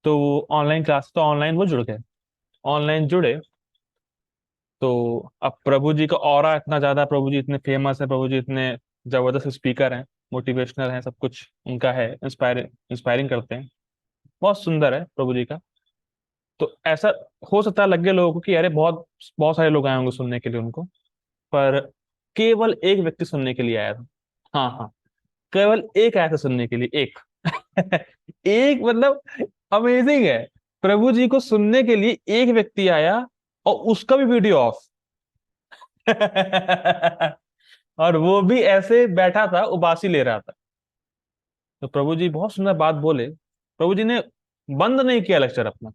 तो ऑनलाइन क्लास, तो ऑनलाइन वो जुड़ गए, ऑनलाइन जुड़े। तो अब प्रभु जी का ऑरा इतना ज्यादा, प्रभु जी इतने फेमस है, प्रभु जी इतने जबरदस्त स्पीकर हैं, मोटिवेशनल हैं, सब कुछ उनका है, इंस्पायरिंग इंस्पायरिंग करते हैं, बहुत सुंदर है प्रभु जी का। तो ऐसा हो सकता है लगे लोगों को कि अरे बहुत बहुत सारे लोग आए होंगे सुनने के लिए उनको, पर केवल एक व्यक्ति सुनने के लिए आया था। हाँ हाँ, केवल एक आया था सुनने के लिए, एक। एक मतलब अमेजिंग है, प्रभु जी को सुनने के लिए एक व्यक्ति आया, और उसका भी वीडियो ऑफ। और वो भी ऐसे बैठा था, उबासी ले रहा था। तो प्रभु जी बहुत सुंदर बात बोले, प्रभु जी ने बंद नहीं किया लेक्चर अपना।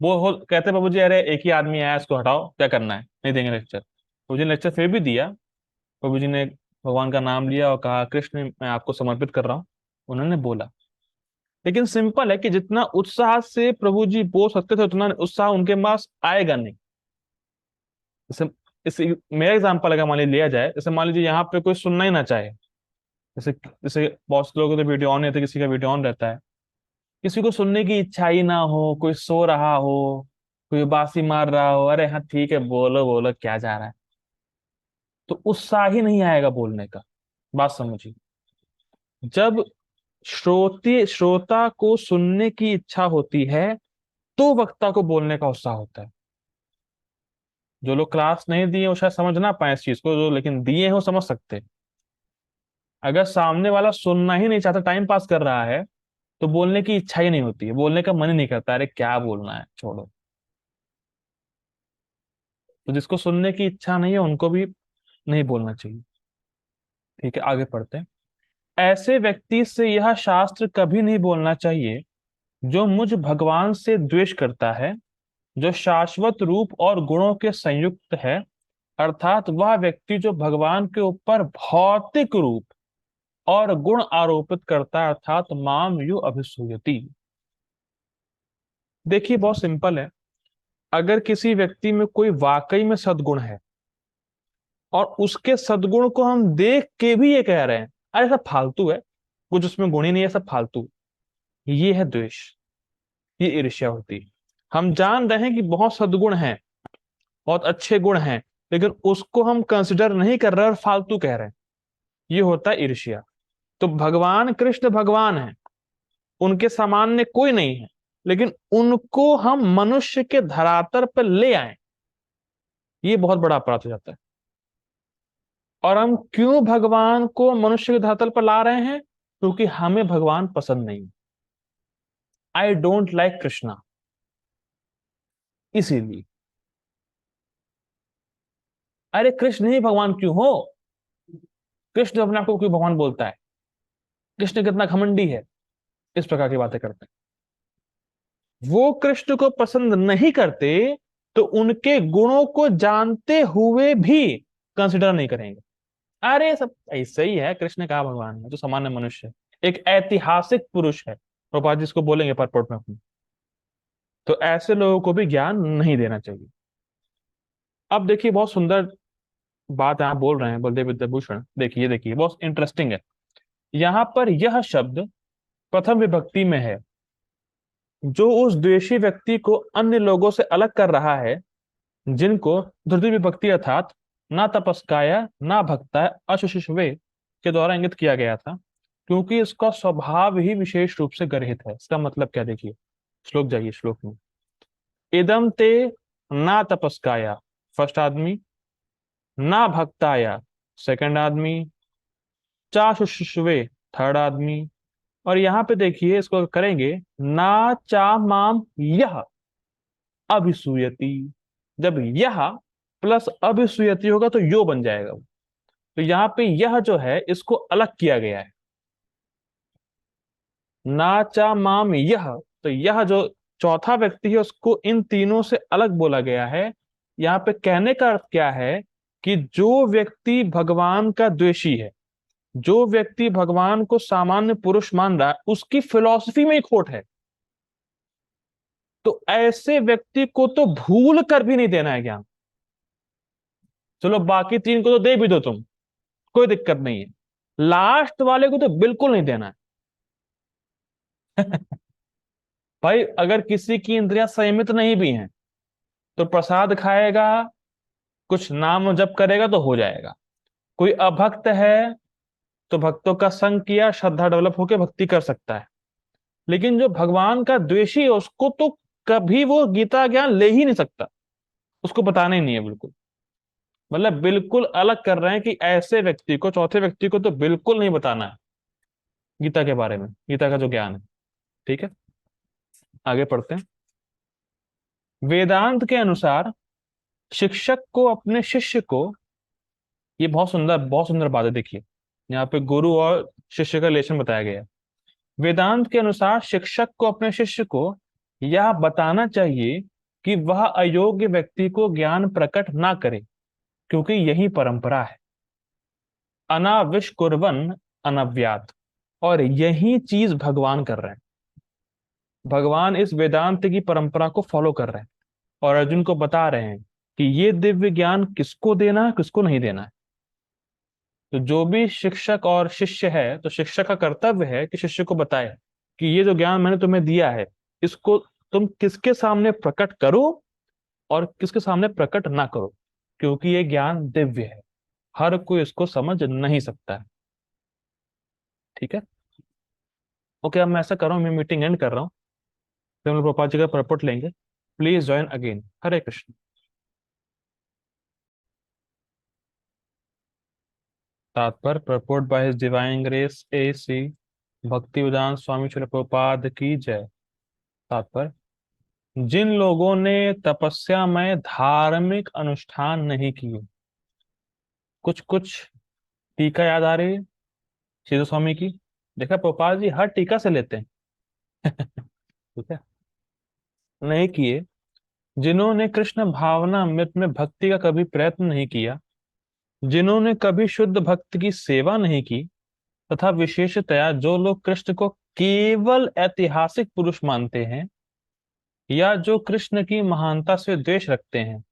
कहते प्रभु जी अरे एक ही आदमी आया, इसको हटाओ, क्या करना है, नहीं देंगे लेक्चर। प्रभु जी ने लेक्चर फिर भी दिया। प्रभु जी ने भगवान का नाम लिया और कहा कृष्ण मैं आपको समर्पित कर रहा हूँ, उन्होंने बोला। लेकिन सिंपल है कि जितना उत्साह से प्रभु जी बोल सकते थे, उतना उत्साह उनके पास आएगा नहीं। जैसे इस मेरा एग्जाम्पल अगर मान लिया जाए, जैसे मान लीजिए यहाँ पे कोई सुनना ही ना चाहे, जैसे जैसे बहुत से लोगों के तो वीडियो ऑन रहता है, किसी का वीडियो ऑन रहता है, किसी को सुनने की इच्छा ही ना हो, कोई सो रहा हो, कोई बांसी मार रहा हो, अरे हाँ ठीक है बोलो बोलो क्या जा रहा है, तो उत्साह ही नहीं आएगा बोलने का। बात समझिए, जब श्रोता को सुनने की इच्छा होती है, तो वक्ता को बोलने का उत्साह होता है। जो लोग क्लास नहीं दिए वो शायद समझ ना पाए इस चीज को, जो लेकिन दिए हैं वो समझ सकते हैं। अगर सामने वाला सुनना ही नहीं चाहता, टाइम पास कर रहा है, तो बोलने की इच्छा ही नहीं होती है, बोलने का मन ही नहीं करता, अरे क्या बोलना है छोड़ो। तो जिसको सुनने की इच्छा नहीं है उनको भी नहीं बोलना चाहिए। ठीक है, आगे पढ़ते हैं। ऐसे व्यक्ति से यह शास्त्र कभी नहीं बोलना चाहिए जो मुझ भगवान से द्वेष करता है, जो शाश्वत रूप और गुणों के संयुक्त है, अर्थात वह व्यक्ति जो भगवान के ऊपर भौतिक रूप और गुण आरोपित करता है, अर्थात माम यु अभिसूयति। देखिए बहुत सिंपल है, अगर किसी व्यक्ति में कोई वाकई में सद्गुण है, और उसके सद्गुण को हम देख के भी ये कह रहे हैं अरे सब फालतू है, कुछ उसमें गुण ही नहीं है, सब फालतू, ये है द्वेष, ये ईर्ष्या होती है। हम जान रहे हैं कि बहुत सद्गुण हैं, बहुत अच्छे गुण हैं, लेकिन उसको हम कंसिडर नहीं कर रहे और फालतू कह रहे हैं, ये होता है ईर्ष्या। तो भगवान कृष्ण भगवान है, उनके सामान्य कोई नहीं है, लेकिन उनको हम मनुष्य के धरातल पर ले आए, ये बहुत बड़ा अपराध हो जाता है। और हम क्यों भगवान को मनुष्य के धरातल पर ला रहे हैं? क्योंकि हमें भगवान पसंद नहीं। आई डोंट लाइक कृष्णा, इसीलिए। अरे कृष्ण ही भगवान क्यों हो? कृष्ण अपने आप को क्यों भगवान बोलता है? कृष्ण कितना घमंडी है, इस प्रकार की बातें करते हैं। वो कृष्ण को पसंद नहीं करते तो उनके गुणों को जानते हुए भी कंसिडर नहीं करेंगे। अरे सब ऐसे ही है, कृष्ण का भगवान है, जो सामान्य मनुष्य है, एक ऐतिहासिक पुरुष है, प्रभुपाद जी इसको बोलेंगे परपोर्ट में अपने। तो ऐसे लोगों को भी ज्ञान नहीं देना चाहिए। अब देखिए, बहुत सुंदर बात आप बोल रहे हैं बलदेव विद्याभूषण। देखिए देखिए, बहुत इंटरेस्टिंग है। यहाँ पर यह शब्द प्रथम विभक्ति में है, जो उस द्वेषी व्यक्ति को अन्य लोगों से अलग कर रहा है, जिनको द्वितीय विभक्ति अर्थात ना तपस्काय ना भक्ताय अशुशिषवे के द्वारा इंगित किया गया था, क्योंकि इसका स्वभाव ही विशेष रूप से गर्हित है। इसका मतलब क्या, देखिए श्लोक जाइए, श्लोक में इदम ते ना तपस्काया फर्स्ट आदमी, ना भक्ताया सेकंड आदमी, चा शुश्वे थर्ड आदमी, और यहां पे देखिए इसको करेंगे ना चा माम यह अभिसूयति। जब यह प्लस अभिसूयति होगा तो यो बन जाएगा वो। तो यहाँ पे यह जो है इसको अलग किया गया है, ना चा माम यह। तो यह जो चौथा व्यक्ति है उसको इन तीनों से अलग बोला गया है। यहाँ पे कहने का अर्थ क्या है कि जो व्यक्ति भगवान का द्वेषी है, जो व्यक्ति भगवान को सामान्य पुरुष मान रहा है, उसकी फिलॉसफी में ही खोट है। तो ऐसे व्यक्ति को तो भूल कर भी नहीं देना है ज्ञान। चलो बाकी तीन को तो दे भी दो तुम, कोई दिक्कत नहीं है, लास्ट वाले को तो बिल्कुल नहीं देना है। भाई अगर किसी की इंद्रियां संयमित नहीं भी हैं तो प्रसाद खाएगा, कुछ नाम जप करेगा तो हो जाएगा। कोई अभक्त है तो भक्तों का संग किया, श्रद्धा डेवलप होकर भक्ति कर सकता है। लेकिन जो भगवान का द्वेषी है उसको तो कभी वो गीता ज्ञान ले ही नहीं सकता, उसको बताना ही नहीं है बिल्कुल। मतलब बिल्कुल अलग कर रहे हैं कि ऐसे व्यक्ति को, चौथे व्यक्ति को तो बिल्कुल नहीं बताना है गीता के बारे में, गीता का जो ज्ञान है। ठीक है, आगे पढ़ते हैं। वेदांत के अनुसार शिक्षक को अपने शिष्य को, ये बहुत सुंदर बात है, देखिए यहाँ पे गुरु और शिष्य का रिलेशन बताया गया है। वेदांत के अनुसार शिक्षक को अपने शिष्य को यह बताना चाहिए कि वह अयोग्य व्यक्ति को ज्ञान प्रकट ना करे, क्योंकि यही परंपरा है। अनाविष्कुर्वन अनव्यात, और यही चीज भगवान कर रहे हैं। भगवान इस वेदांत की परंपरा को फॉलो कर रहे हैं और अर्जुन को बता रहे हैं कि ये दिव्य ज्ञान किसको देना है, किसको नहीं देना है। तो जो भी शिक्षक और शिष्य है, तो शिक्षक का कर्तव्य है कि शिष्य को बताए कि ये जो ज्ञान मैंने तुम्हें दिया है, इसको तुम किसके सामने प्रकट करो और किसके सामने प्रकट ना करो, क्योंकि ये ज्ञान दिव्य है, हर कोई इसको समझ नहीं सकता है। ठीक है, ओके, अब मैं ऐसा कर रहा हूँ, मैं मीटिंग एंड कर रहा हूँ, फिर हम लोग पापा जी का प्रपोर्ट लेंगे। Please join again. Hare Krishna. तात्पर्य, purport by his divine grace AC Bhakti वेदांत स्वामी श्रील प्रभुपाद की जय। तात्पर्य, जिन लोगों ने तपस्या में धार्मिक अनुष्ठान नहीं किए, कुछ कुछ टीका याद आ रही है श्री स्वामी की, देखा प्रभुपाद जी हर टीका से लेते हैं। ठीक है, नहीं किए, जिन्होंने कृष्ण भावना अमृत में भक्ति का कभी प्रयत्न नहीं किया, जिन्होंने कभी शुद्ध भक्त की सेवा नहीं की, तथा विशेषतया जो लोग कृष्ण को केवल ऐतिहासिक पुरुष मानते हैं या जो कृष्ण की महानता से द्वेष रखते हैं,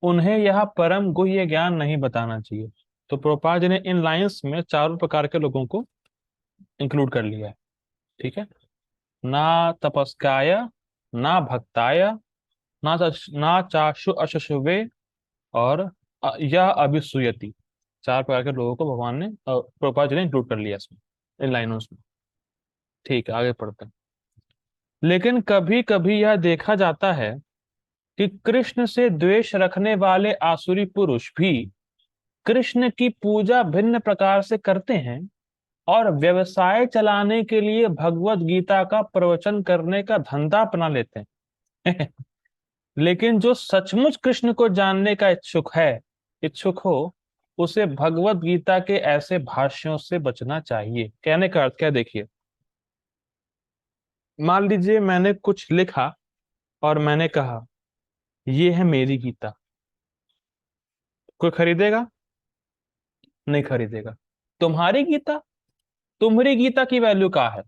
उन्हें यह परम गुह्य ज्ञान नहीं बताना चाहिए। तो प्रभुपाद जी ने इन लाइंस में चारों प्रकार के लोगों को इंक्लूड कर लिया है। ठीक है, ना तपस्काय ना भक्ताय ना चाशु अशुशुवे और यह अभिसूयति, चार प्रकार के लोगों को भगवान ने प्रभुपाद जी ने इंक्लूड कर लिया इसमें, इन लाइनों में। ठीक है, आगे पढ़ते हैं। लेकिन कभी कभी यह देखा जाता है कि कृष्ण से द्वेष रखने वाले आसुरी पुरुष भी कृष्ण की पूजा भिन्न प्रकार से करते हैं, और व्यवसाय चलाने के लिए भगवत गीता का प्रवचन करने का धंधा अपना लेते हैं। लेकिन जो सचमुच कृष्ण को जानने का इच्छुक हो, उसे भगवत गीता के ऐसे भाष्यों से बचना चाहिए। कहने का अर्थ क्या, देखिए, मान लीजिए मैंने कुछ लिखा और मैंने कहा ये है मेरी गीता, कोई खरीदेगा? नहीं खरीदेगा। तुम्हारी गीता, तुम्हारी गीता की वैल्यू क्या है?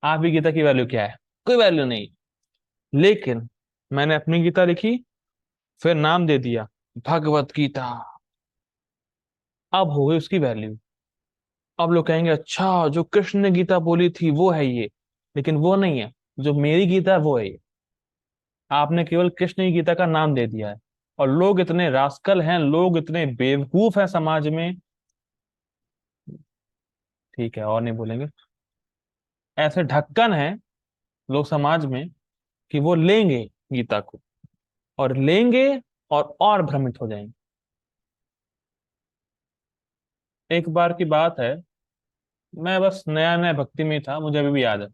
आपकी गीता की वैल्यू क्या है? कोई वैल्यू नहीं। लेकिन मैंने अपनी गीता लिखी, फिर नाम दे दिया भगवत गीता, अब हो गई उसकी वैल्यू। अब लोग कहेंगे अच्छा, जो कृष्ण ने गीता बोली थी वो है ये। लेकिन वो नहीं है, जो मेरी गीता है वो है ये। आपने केवल कृष्ण की गीता का नाम दे दिया है। और लोग इतने रास्कल हैं, लोग इतने बेवकूफ हैं समाज में, ठीक है और नहीं बोलेंगे, ऐसे ढक्कन हैं लोग समाज में कि वो लेंगे गीता को और लेंगे और भ्रमित हो जाएंगे। एक बार की बात है, मैं बस नया नया भक्ति में था, मुझे अभी भी याद है।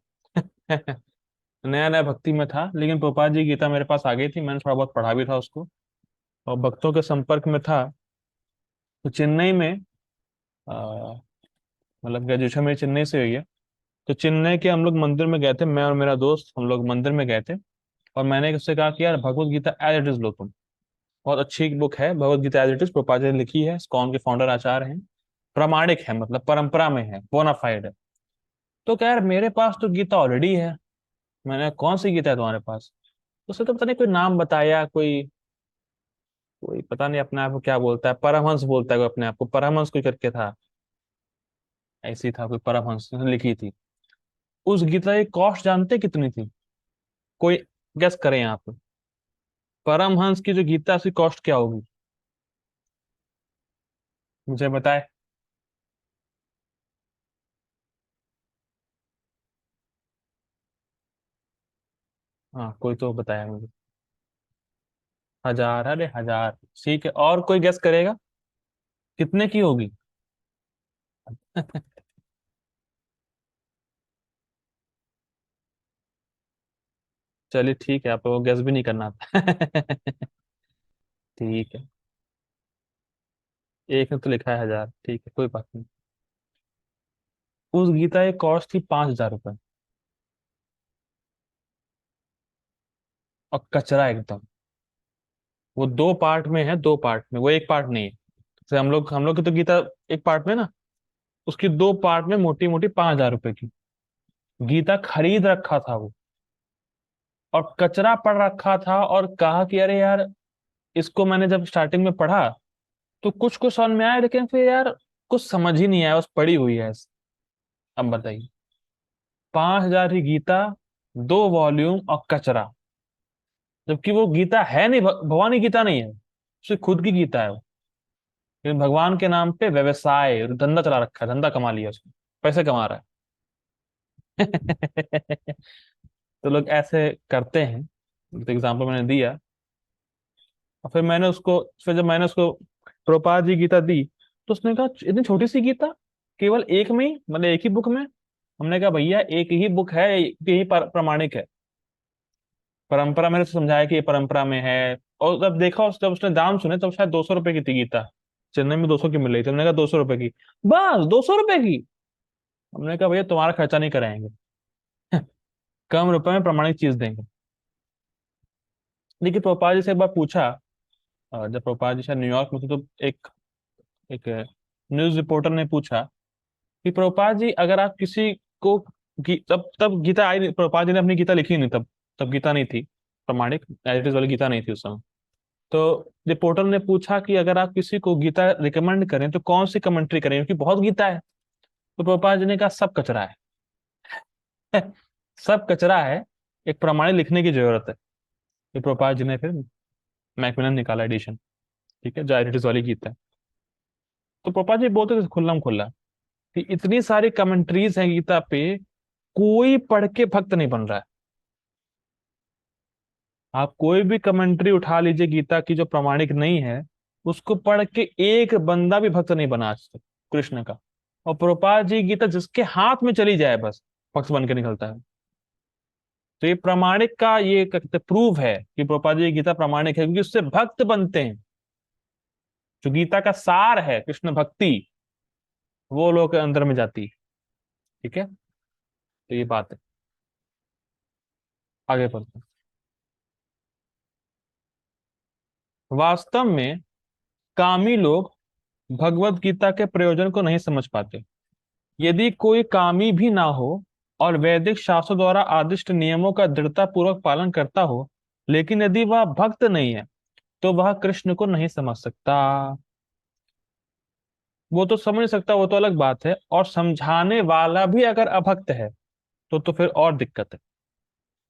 नया नया भक्ति में था, लेकिन प्रभुपाद जी की गीता मेरे पास आ गई थी, मैंने थोड़ा बहुत पढ़ा भी था उसको और भक्तों के संपर्क में था। तो चेन्नई में अ, मतलब ग्रेजुएशन मेरी चेन्नई से हुई है। तो चेन्नई के हम लोग मंदिर में गए थे, मैं और मेरा दोस्त, हम लोग मंदिर में गए थे। और मैंने उससे कहा कि यार Bhagavad Gita as it is लो तुम, बहुत अच्छी बुक है Bhagavad Gita, as it is Prabhupada ji ने लिखी है, इस्कॉन के फाउंडर आचार्य हैं, प्रामाणिक है, मतलब परंपरा में है, बोनाफाइड है। तो क्या यार, मेरे पास तो गीता ऑलरेडी है। मैंने, कौन सी गीता है तुम्हारे पास? उसने तो पता नहीं कोई नाम बताया, कोई कोई पता नहीं अपने आप को क्या बोलता है, परमहंस बोलता है कोई अपने आप को, परमहंस कोई करके था, ऐसी था कोई परमहंस ने लिखी थी। उस गीता की कॉस्ट जानते कितनी थी? कोई गेस करें यहाँ पे, परमहंस की जो गीता है उसकी कॉस्ट क्या होगी? मुझे बताए। हाँ कोई तो बताया मुझे। 1000? अरे 1000, ठीक है, और कोई गेस करेगा कितने की होगी? चलिए ठीक है, आपको गेस भी नहीं करना था। ठीक है, एक ने तो लिखा है 1000, ठीक है कोई बात नहीं। उस गीता की कॉस्ट थी 5000 रुपये। और कचरा एकदम, वो दो पार्ट में है, दो पार्ट में, वो एक पार्ट नहीं है। जैसे हम लोग की तो गीता एक पार्ट में ना, उसकी दो पार्ट में, मोटी मोटी 5000 रुपए की गीता खरीद रखा था वो। और कचरा पड़ रखा था, और कहा कि अरे यार, इसको मैंने जब स्टार्टिंग में पढ़ा तो कुछ कुछ समझ में आया, लेकिन फिर यार कुछ समझ ही नहीं आया, बस पड़ी हुई है ऐसे। अब बताइए, 5000 की गीता, दो वॉल्यूम और कचरा, जबकि वो गीता है नहीं, भगवान की गीता नहीं है, उसकी खुद की गीता है वो। लेकिन भगवान के नाम पे व्यवसाय और धंधा चला रखा है, धंधा कमा लिया उसने, पैसे कमा रहा है। तो लोग ऐसे करते हैं। तो एग्जाम्पल मैंने दिया, और फिर जब मैंने उसको प्रभुपाद जी गीता दी, तो उसने कहा इतनी छोटी सी गीता, केवल एक में ही, मतलब एक ही बुक में। हमने कहा भैया एक ही बुक है, यही प्रमाणिक है, परंपरा मैंने उसको समझाया कि ये परंपरा में है। और जब देखा, जब उसने दाम सुने, तब शायद 200 रुपए की थी गीता, चेन्नई में 200 की मिल रही थी। हमने कहा 200 रुपए की, बस 200 रुपए की। हमने कहा भैया तुम्हारा खर्चा नहीं कराएंगे, कम रुपए में प्रमाणिक चीज देंगे। देखिए प्रभुपाद जी से एक बार पूछा, जब प्रभुपाद जी शायद न्यूयॉर्क में थे, तो एक एक न्यूज रिपोर्टर ने पूछा कि प्रभुपाद जी, अगर आप किसी को तब तब गीता आई नहीं, प्रभुपाद जी ने अपनी गीता लिखी नहीं तब, तब गीता नहीं थी, प्रमाणिक एज इट इज वाली गीता नहीं थी उस समय। तो रिपोर्टर ने पूछा कि अगर आप किसी को गीता रिकमेंड करें तो कौन सी कमेंट्री करें, क्योंकि बहुत गीता है। तो प्रभुपाद जी ने कहा सब कचरा है। सब कचरा है, एक प्रमाणिक लिखने की जरूरत है। तो प्रभुपाद जी ने फिर मैकमिलन निकाला एडिशन, ठीक है, जो एज इट इज वाली गीता है। तो प्रभुपाद जी बोलते थे खुल्लम खुल्ला कि इतनी सारी कमेंट्रीज हैं गीता पे, कोई पढ़ के भक्त नहीं बन रहा है। आप कोई भी कमेंट्री उठा लीजिए गीता की जो प्रमाणिक नहीं है, उसको पढ़ के एक बंदा भी भक्त नहीं बना आज तक कृष्ण का। और प्रभुपाद जी गीता जिसके हाथ में चली जाए बस भक्त बन के निकलता है। तो ये प्रामाणिक का ये कहते प्रूव है कि प्रभुपाद जी की गीता प्रामाणिक है, क्योंकि उससे भक्त बनते हैं। जो गीता का सार है कृष्ण भक्ति, वो लोग के अंदर में जाती है। ठीक है, तो ये बात है। आगे बढ़ते हैं। वास्तव में कामी लोग भगवत गीता के प्रयोजन को नहीं समझ पाते। यदि कोई कामी भी ना हो और वैदिक शास्त्रों द्वारा आदिष्ट नियमों का दृढ़ता पूर्वक पालन करता हो, लेकिन यदि वह भक्त नहीं है तो वह कृष्ण को नहीं समझ सकता। वो तो समझ नहीं सकता, वो तो अलग बात है, और समझाने वाला भी अगर अभक्त है तो फिर और दिक्कत है।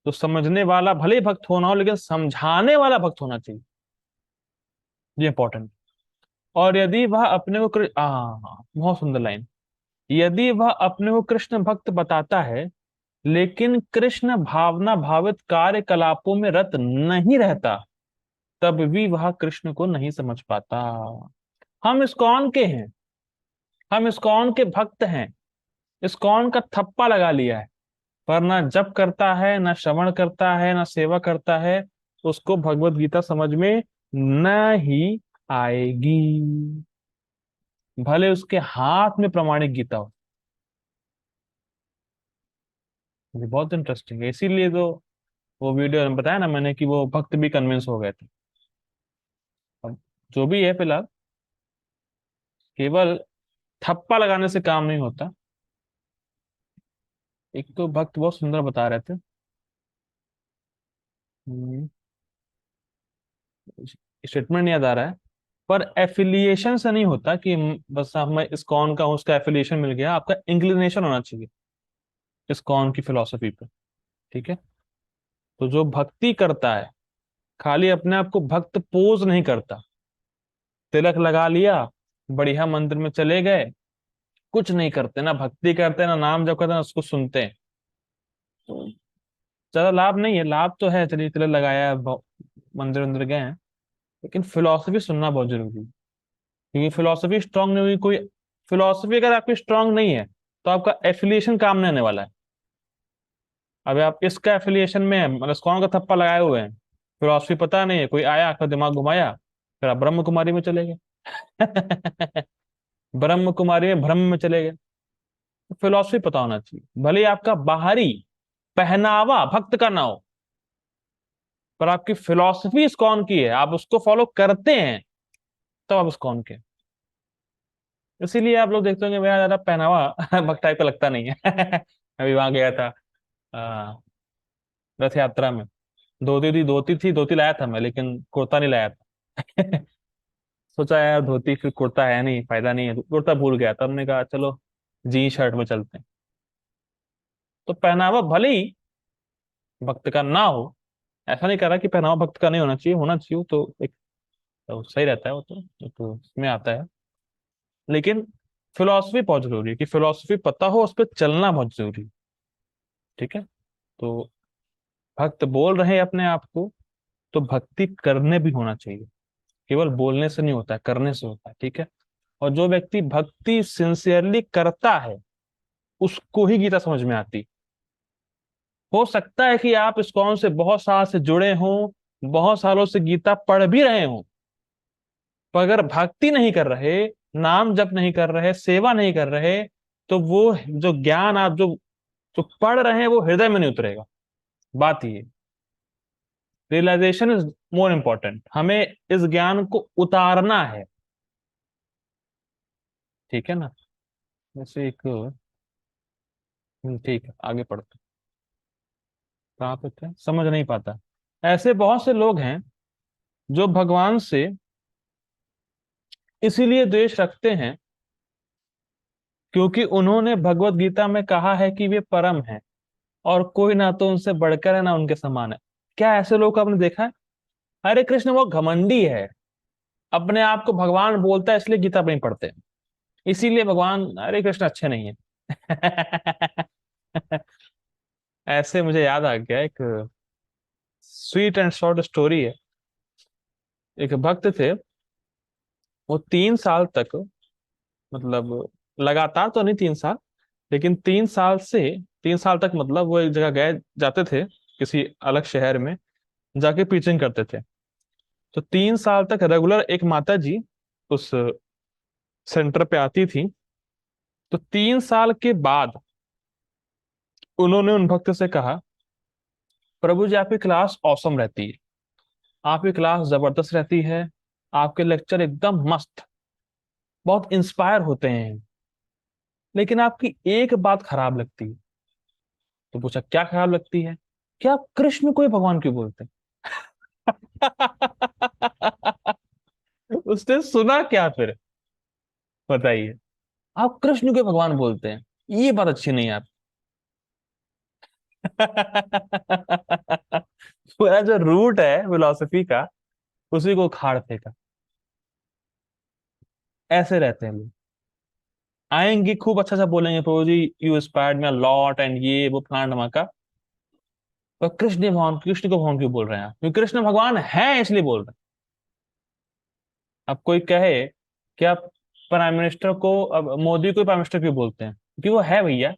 तो समझने वाला भले ही भक्त होना हो, लेकिन समझाने वाला भक्त होना चाहिए। ये इंपॉर्टेंट। और यदि वह अपने को बहुत सुंदर लाइन। यदि वह अपने को कृष्ण भक्त बताता है लेकिन कृष्ण भावना भावित कार्यकलापों में रत नहीं रहता, तब भी वह कृष्ण को नहीं समझ पाता। हम इस्कॉन के हैं, हम इस्कॉन के भक्त हैं, इस्कॉन का थप्पा लगा लिया है, पर ना जप करता है, ना श्रवण करता है, ना सेवा करता है, तो उसको भगवत गीता समझ में नहीं आएगी, भले उसके हाथ में प्रमाणिक गीता हो। ये बहुत इंटरेस्टिंग है, इसीलिए तो वो वीडियो में बताया ना मैंने कि वो भक्त भी कन्विंस हो गए थे। अब जो भी है फिलहाल, केवल थप्पा लगाने से काम नहीं होता। एक तो भक्त बहुत सुंदर बता रहे थे, स्टेटमेंट याद आ रहा है, पर एफिलिएशन से नहीं होता कि बस मैं इस्कॉन का हूं, उसका एफिलिएशन मिल गया। आपका इंक्लिनेशन होना चाहिए इस्कॉन की फिलोसफी पे। ठीक है, तो जो भक्ति करता है खाली अपने आप को भक्त पोज नहीं करता, तिलक लगा लिया, बढ़िया मंदिर में चले गए, कुछ नहीं करते, ना भक्ति करते, ना नाम जप करते, ना उसको सुनते हैं, तो ज्यादा लाभ नहीं है। लाभ तो है, चलिए तिलक लगाया, मंदिर मंदिर गए हैं, लेकिन फिलोसफी सुनना बहुत जरूरी है। क्योंकि फिलोसफी स्ट्रांग नहीं हुई कोई, फिलोसफी अगर आपकी स्ट्रांग नहीं है तो आपका एफिलिएशन काम नहीं आने वाला है। अभी आप इसका एफिलिएशन में है, मतलब कौन का थप्पा लगाए हुए हैं, फिलोसफी पता नहीं है, कोई आया आपका दिमाग घुमाया, फिर आप ब्रह्म कुमारी में चले गए। ब्रह्म कुमारी में भ्रम में चले गए। फिलोसफी पता होना चाहिए, भले ही आपका बाहरी पहनावा भक्त का ना हो, पर आपकी फिलोसफी इस्कॉन की है, आप उसको फॉलो करते हैं, तो आप इस्कॉन के। इसीलिए आप लोग देखते होंगे मेरा ज्यादा पहनावा भक्त टाइप का लगता नहीं है। अभी वहां गया था आ, रथ यात्रा में, धोती लाया था मैं, लेकिन कुर्ता नहीं लाया था। सोचा यार धोती फिर कुर्ता है नहीं, फायदा नहीं है, कुर्ता भूल गया था, हमने कहा चलो जीन शर्ट में चलते हैं। तो पहनावा भले ही भक्त का ना हो, ऐसा नहीं कह रहा कि पहनावा भक्त का नहीं होना चाहिए, होना चाहिए, तो एक तो सही रहता है, वो तो इसमें आता है। लेकिन फिलोसफी बहुत जरूरी है, कि फिलोसफी पता हो, उस पर चलना बहुत जरूरी है। ठीक है, तो भक्त बोल रहे हैं अपने आप को, तो भक्ति करने भी होना चाहिए। केवल बोलने से नहीं होता है, करने से होता है। ठीक है, और जो व्यक्ति भक्ति सिंसियरली करता है उसको ही गीता समझ में आती। हो सकता है कि आप इस्कॉन से बहुत साल से जुड़े हों, बहुत सालों से गीता पढ़ भी रहे हों, पर अगर भक्ति नहीं कर रहे, नाम जप नहीं कर रहे, सेवा नहीं कर रहे, तो वो जो ज्ञान आप जो जो पढ़ रहे हैं वो हृदय में नहीं उतरेगा। बात ये, रियलाइजेशन इज मोर इम्पोर्टेंट, हमें इस ज्ञान को उतारना है। ठीक है ना, जैसे एक ठीक है, आगे पढ़ते हैं। कहाँ पे थे, समझ नहीं पाता। ऐसे बहुत से लोग हैं जो भगवान से इसीलिए द्वेष रखते हैं क्योंकि उन्होंने भगवत गीता में कहा है कि वे परम हैं और कोई ना तो उनसे बढ़कर है ना उनके समान है। क्या ऐसे लोग आपने देखा है? हरे कृष्ण वो घमंडी है, अपने आप को भगवान बोलता है, इसलिए गीता नहीं पढ़ते, इसीलिए भगवान हरे कृष्ण अच्छे नहीं है। ऐसे मुझे याद आ गया, एक स्वीट एंड शॉर्ट स्टोरी है। एक भक्त थे, वो 3 साल तक, मतलब लगातार तो नहीं 3 साल, लेकिन 3 साल तक मतलब वो एक जगह गए जाते थे, किसी अलग शहर में जाके प्रीचिंग करते थे। तो 3 साल तक रेगुलर एक माता जी उस सेंटर पे आती थी। तो 3 साल के बाद उन्होंने उन भक्त से कहा, प्रभु जी आपकी क्लास औसम रहती है, आपकी क्लास जबरदस्त रहती है, आपके लेक्चर एकदम मस्त, बहुत इंस्पायर होते हैं, लेकिन आपकी एक बात खराब लगती है। तो पूछा क्या खराब लगती है? क्या आप कृष्ण को ही भगवान क्यों बोलते हैं? उसने सुना क्या फिर, बताइए। आप कृष्ण को भगवान बोलते हैं, ये बात अच्छी नहीं है आप। पूरा जो रूट है फिलोसफी का, उसी को उखाड़ फेंका। ऐसे रहते हैं लोग। आएंगे खूब अच्छा सा बोलेंगे, Prabhu ji you inspired me a lot and ये वो फलाना धमाका। पर कृष्ण को भगवान क्यों बोल रहे हैं आप? क्योंकि कृष्ण भगवान है इसलिए बोल रहे हैं। अब कोई कहे कि आप प्राइम मिनिस्टर को, अब मोदी को प्राइम मिनिस्टर क्यों बोलते हैं? क्योंकि वो है भैया।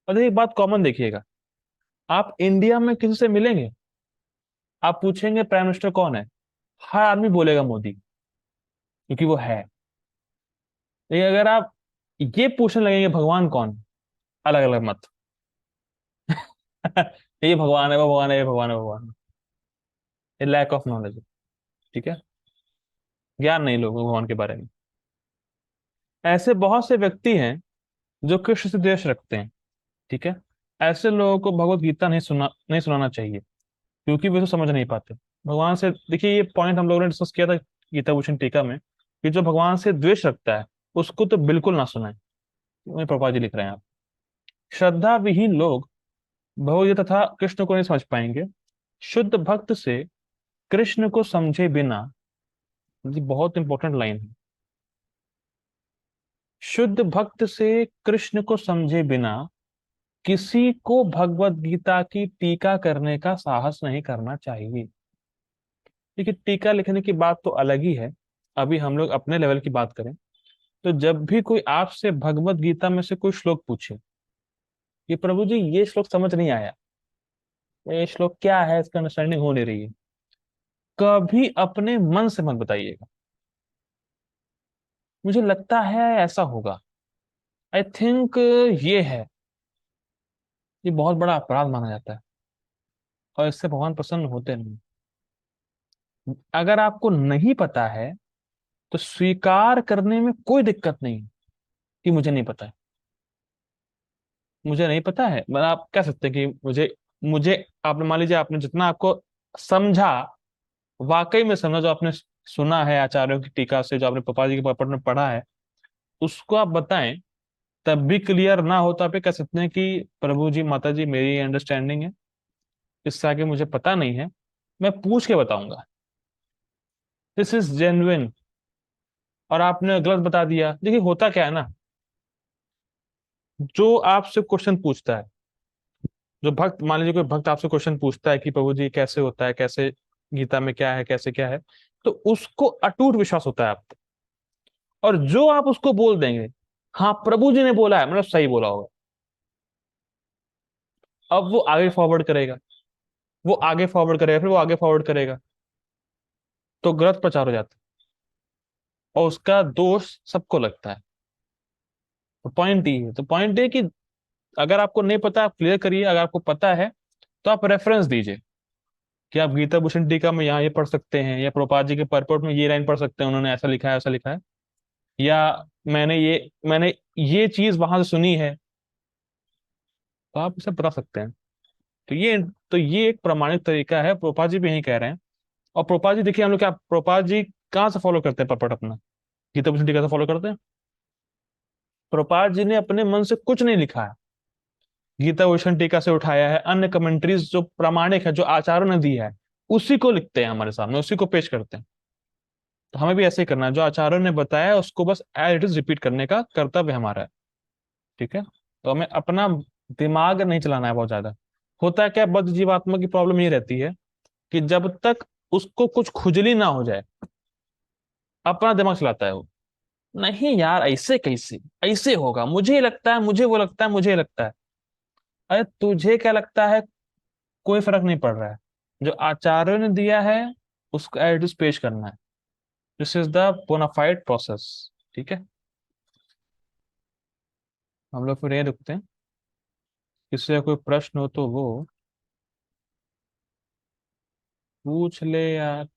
और देखिए एक बात कॉमन देखिएगा, आप इंडिया में किसी से मिलेंगे, आप पूछेंगे प्राइम मिनिस्टर कौन है, हर आदमी बोलेगा मोदी, क्योंकि वो है। लेकिन अगर आप ये पूछने लगेंगे भगवान कौन, अलग अलग मत। ये भगवान है, वो भगवान है, ये भगवान है, वो भगवान है। ये लैक ऑफ नॉलेज है। ठीक है, ज्ञान नहीं लोगों को भगवान के बारे में। ऐसे बहुत से व्यक्ति हैं जो कृष्ण से द्वेष रखते हैं। ठीक है, ऐसे लोगों को भगवत गीता नहीं सुनाना चाहिए, क्योंकि वे तो समझ नहीं पाते भगवान से। देखिए ये पॉइंट हम लोगों ने डिस्कस किया था गीता भूषण टीका में, कि जो भगवान से द्वेष रखता है उसको तो बिल्कुल ना सुनाए। वही प्रभुपाद जी लिख रहे हैं आप। श्रद्धा विहीन लोग भगवत तथा कृष्ण को नहीं समझ पाएंगे। शुद्ध भक्त से कृष्ण को समझे बिना, ये बहुत इंपॉर्टेंट लाइन है, शुद्ध भक्त से कृष्ण को समझे बिना किसी को भगवत गीता की टीका करने का साहस नहीं करना चाहिए। देखिए टीका लिखने की बात तो अलग ही है, अभी हम लोग अपने लेवल की बात करें। तो जब भी कोई आपसे भगवत गीता में से कोई श्लोक पूछे कि प्रभु जी ये श्लोक समझ नहीं आया, ये श्लोक क्या है, इसका अंडरस्टैंडिंग हो नहीं रही है, कभी अपने मन से मत बताइएगा मुझे लगता है ऐसा होगा, आई थिंक ये है। ये बहुत बड़ा अपराध माना जाता है, और इससे भगवान प्रसन्न होते नहीं। अगर आपको नहीं पता है तो स्वीकार करने में कोई दिक्कत नहीं कि मुझे नहीं पता है। मुझे नहीं पता है, मतलब आप कह सकते हैं कि मुझे मुझे आपने मान लीजिए आपने जितना आपको समझा, वाकई में समझा, जो आपने सुना है आचार्यों की टीका से, जो आपने पापा जी के पपट में पढ़ा है, उसको आप बताएं, तब भी क्लियर ना हो तो आप ये कह सकते हैं कि प्रभु जी माता जी मेरी अंडरस्टैंडिंग है, इससे आगे मुझे पता नहीं है, मैं पूछ के बताऊंगा, दिस इज जेन्युइन। और आपने गलत बता दिया। देखिए होता क्या है ना, जो आपसे क्वेश्चन पूछता है, जो भक्त, मान लीजिए कोई भक्त आपसे क्वेश्चन पूछता है कि प्रभु जी कैसे होता है, कैसे गीता में क्या है, कैसे क्या है, तो उसको अटूट विश्वास होता है आप पे। और जो आप उसको बोल देंगे हाँ प्रभु जी ने बोला है, मतलब सही बोला होगा, अब वो आगे फॉरवर्ड करेगा, वो आगे फॉरवर्ड करेगा, फिर वो आगे फॉरवर्ड करेगा, तो गलत प्रचार हो जाता है, और उसका दोष सबको लगता है। तो पॉइंट ये है, तो पॉइंट ये कि अगर आपको नहीं पता आप क्लियर करिए, अगर आपको पता है तो आप रेफरेंस दीजिए कि आप गीता भूषण टीका में यहाँ ये पढ़ सकते हैं, या प्रभुपाद जी के परपोर्ट में ये लाइन पढ़ सकते हैं, उन्होंने ऐसा लिखा है, ऐसा लिखा है, या मैंने ये चीज वहां से सुनी है, तो आप इसे बता सकते हैं। तो ये एक प्रमाणित तरीका है, प्रभुपाद जी भी यही कह रहे हैं। और प्रभुपाद जी देखिए, हम लोग क्या प्रभुपाद जी कहाँ से फॉलो करते हैं परपट अपना? गीता भूषण टीका से फॉलो करते हैं। प्रभुपाद जी ने अपने मन से कुछ नहीं लिखा है, गीता भूषण टीका से उठाया है, अन्य कमेंट्रीज जो प्रामाणिक है, जो आचार्यों ने दी है, उसी को लिखते हैं हमारे सामने, उसी को पेश करते हैं। तो हमें भी ऐसे ही करना है, जो आचार्यों ने बताया उसको बस एज इट इज रिपीट करने का कर्तव्य हमारा है। ठीक है, तो हमें अपना दिमाग नहीं चलाना है बहुत ज्यादा। होता है क्या, बद्ध जीवात्मा की प्रॉब्लम ये रहती है कि जब तक उसको कुछ खुजली ना हो जाए, अपना दिमाग चलाता है वो। नहीं यार, ऐसे कैसे? ऐसे होगा, मुझे ये लगता है, मुझे वो लगता है, मुझे ये लगता है। अरे तुझे क्या लगता है? कोई फर्क नहीं पड़ रहा है। जो आचार्यों ने दिया है उसको एज इट इज पेश करना है। This is the bona fide process. ठीक है। हम लोग फिर ये रुकते हैं। किसी का कोई प्रश्न हो तो वो पूछ ले यार।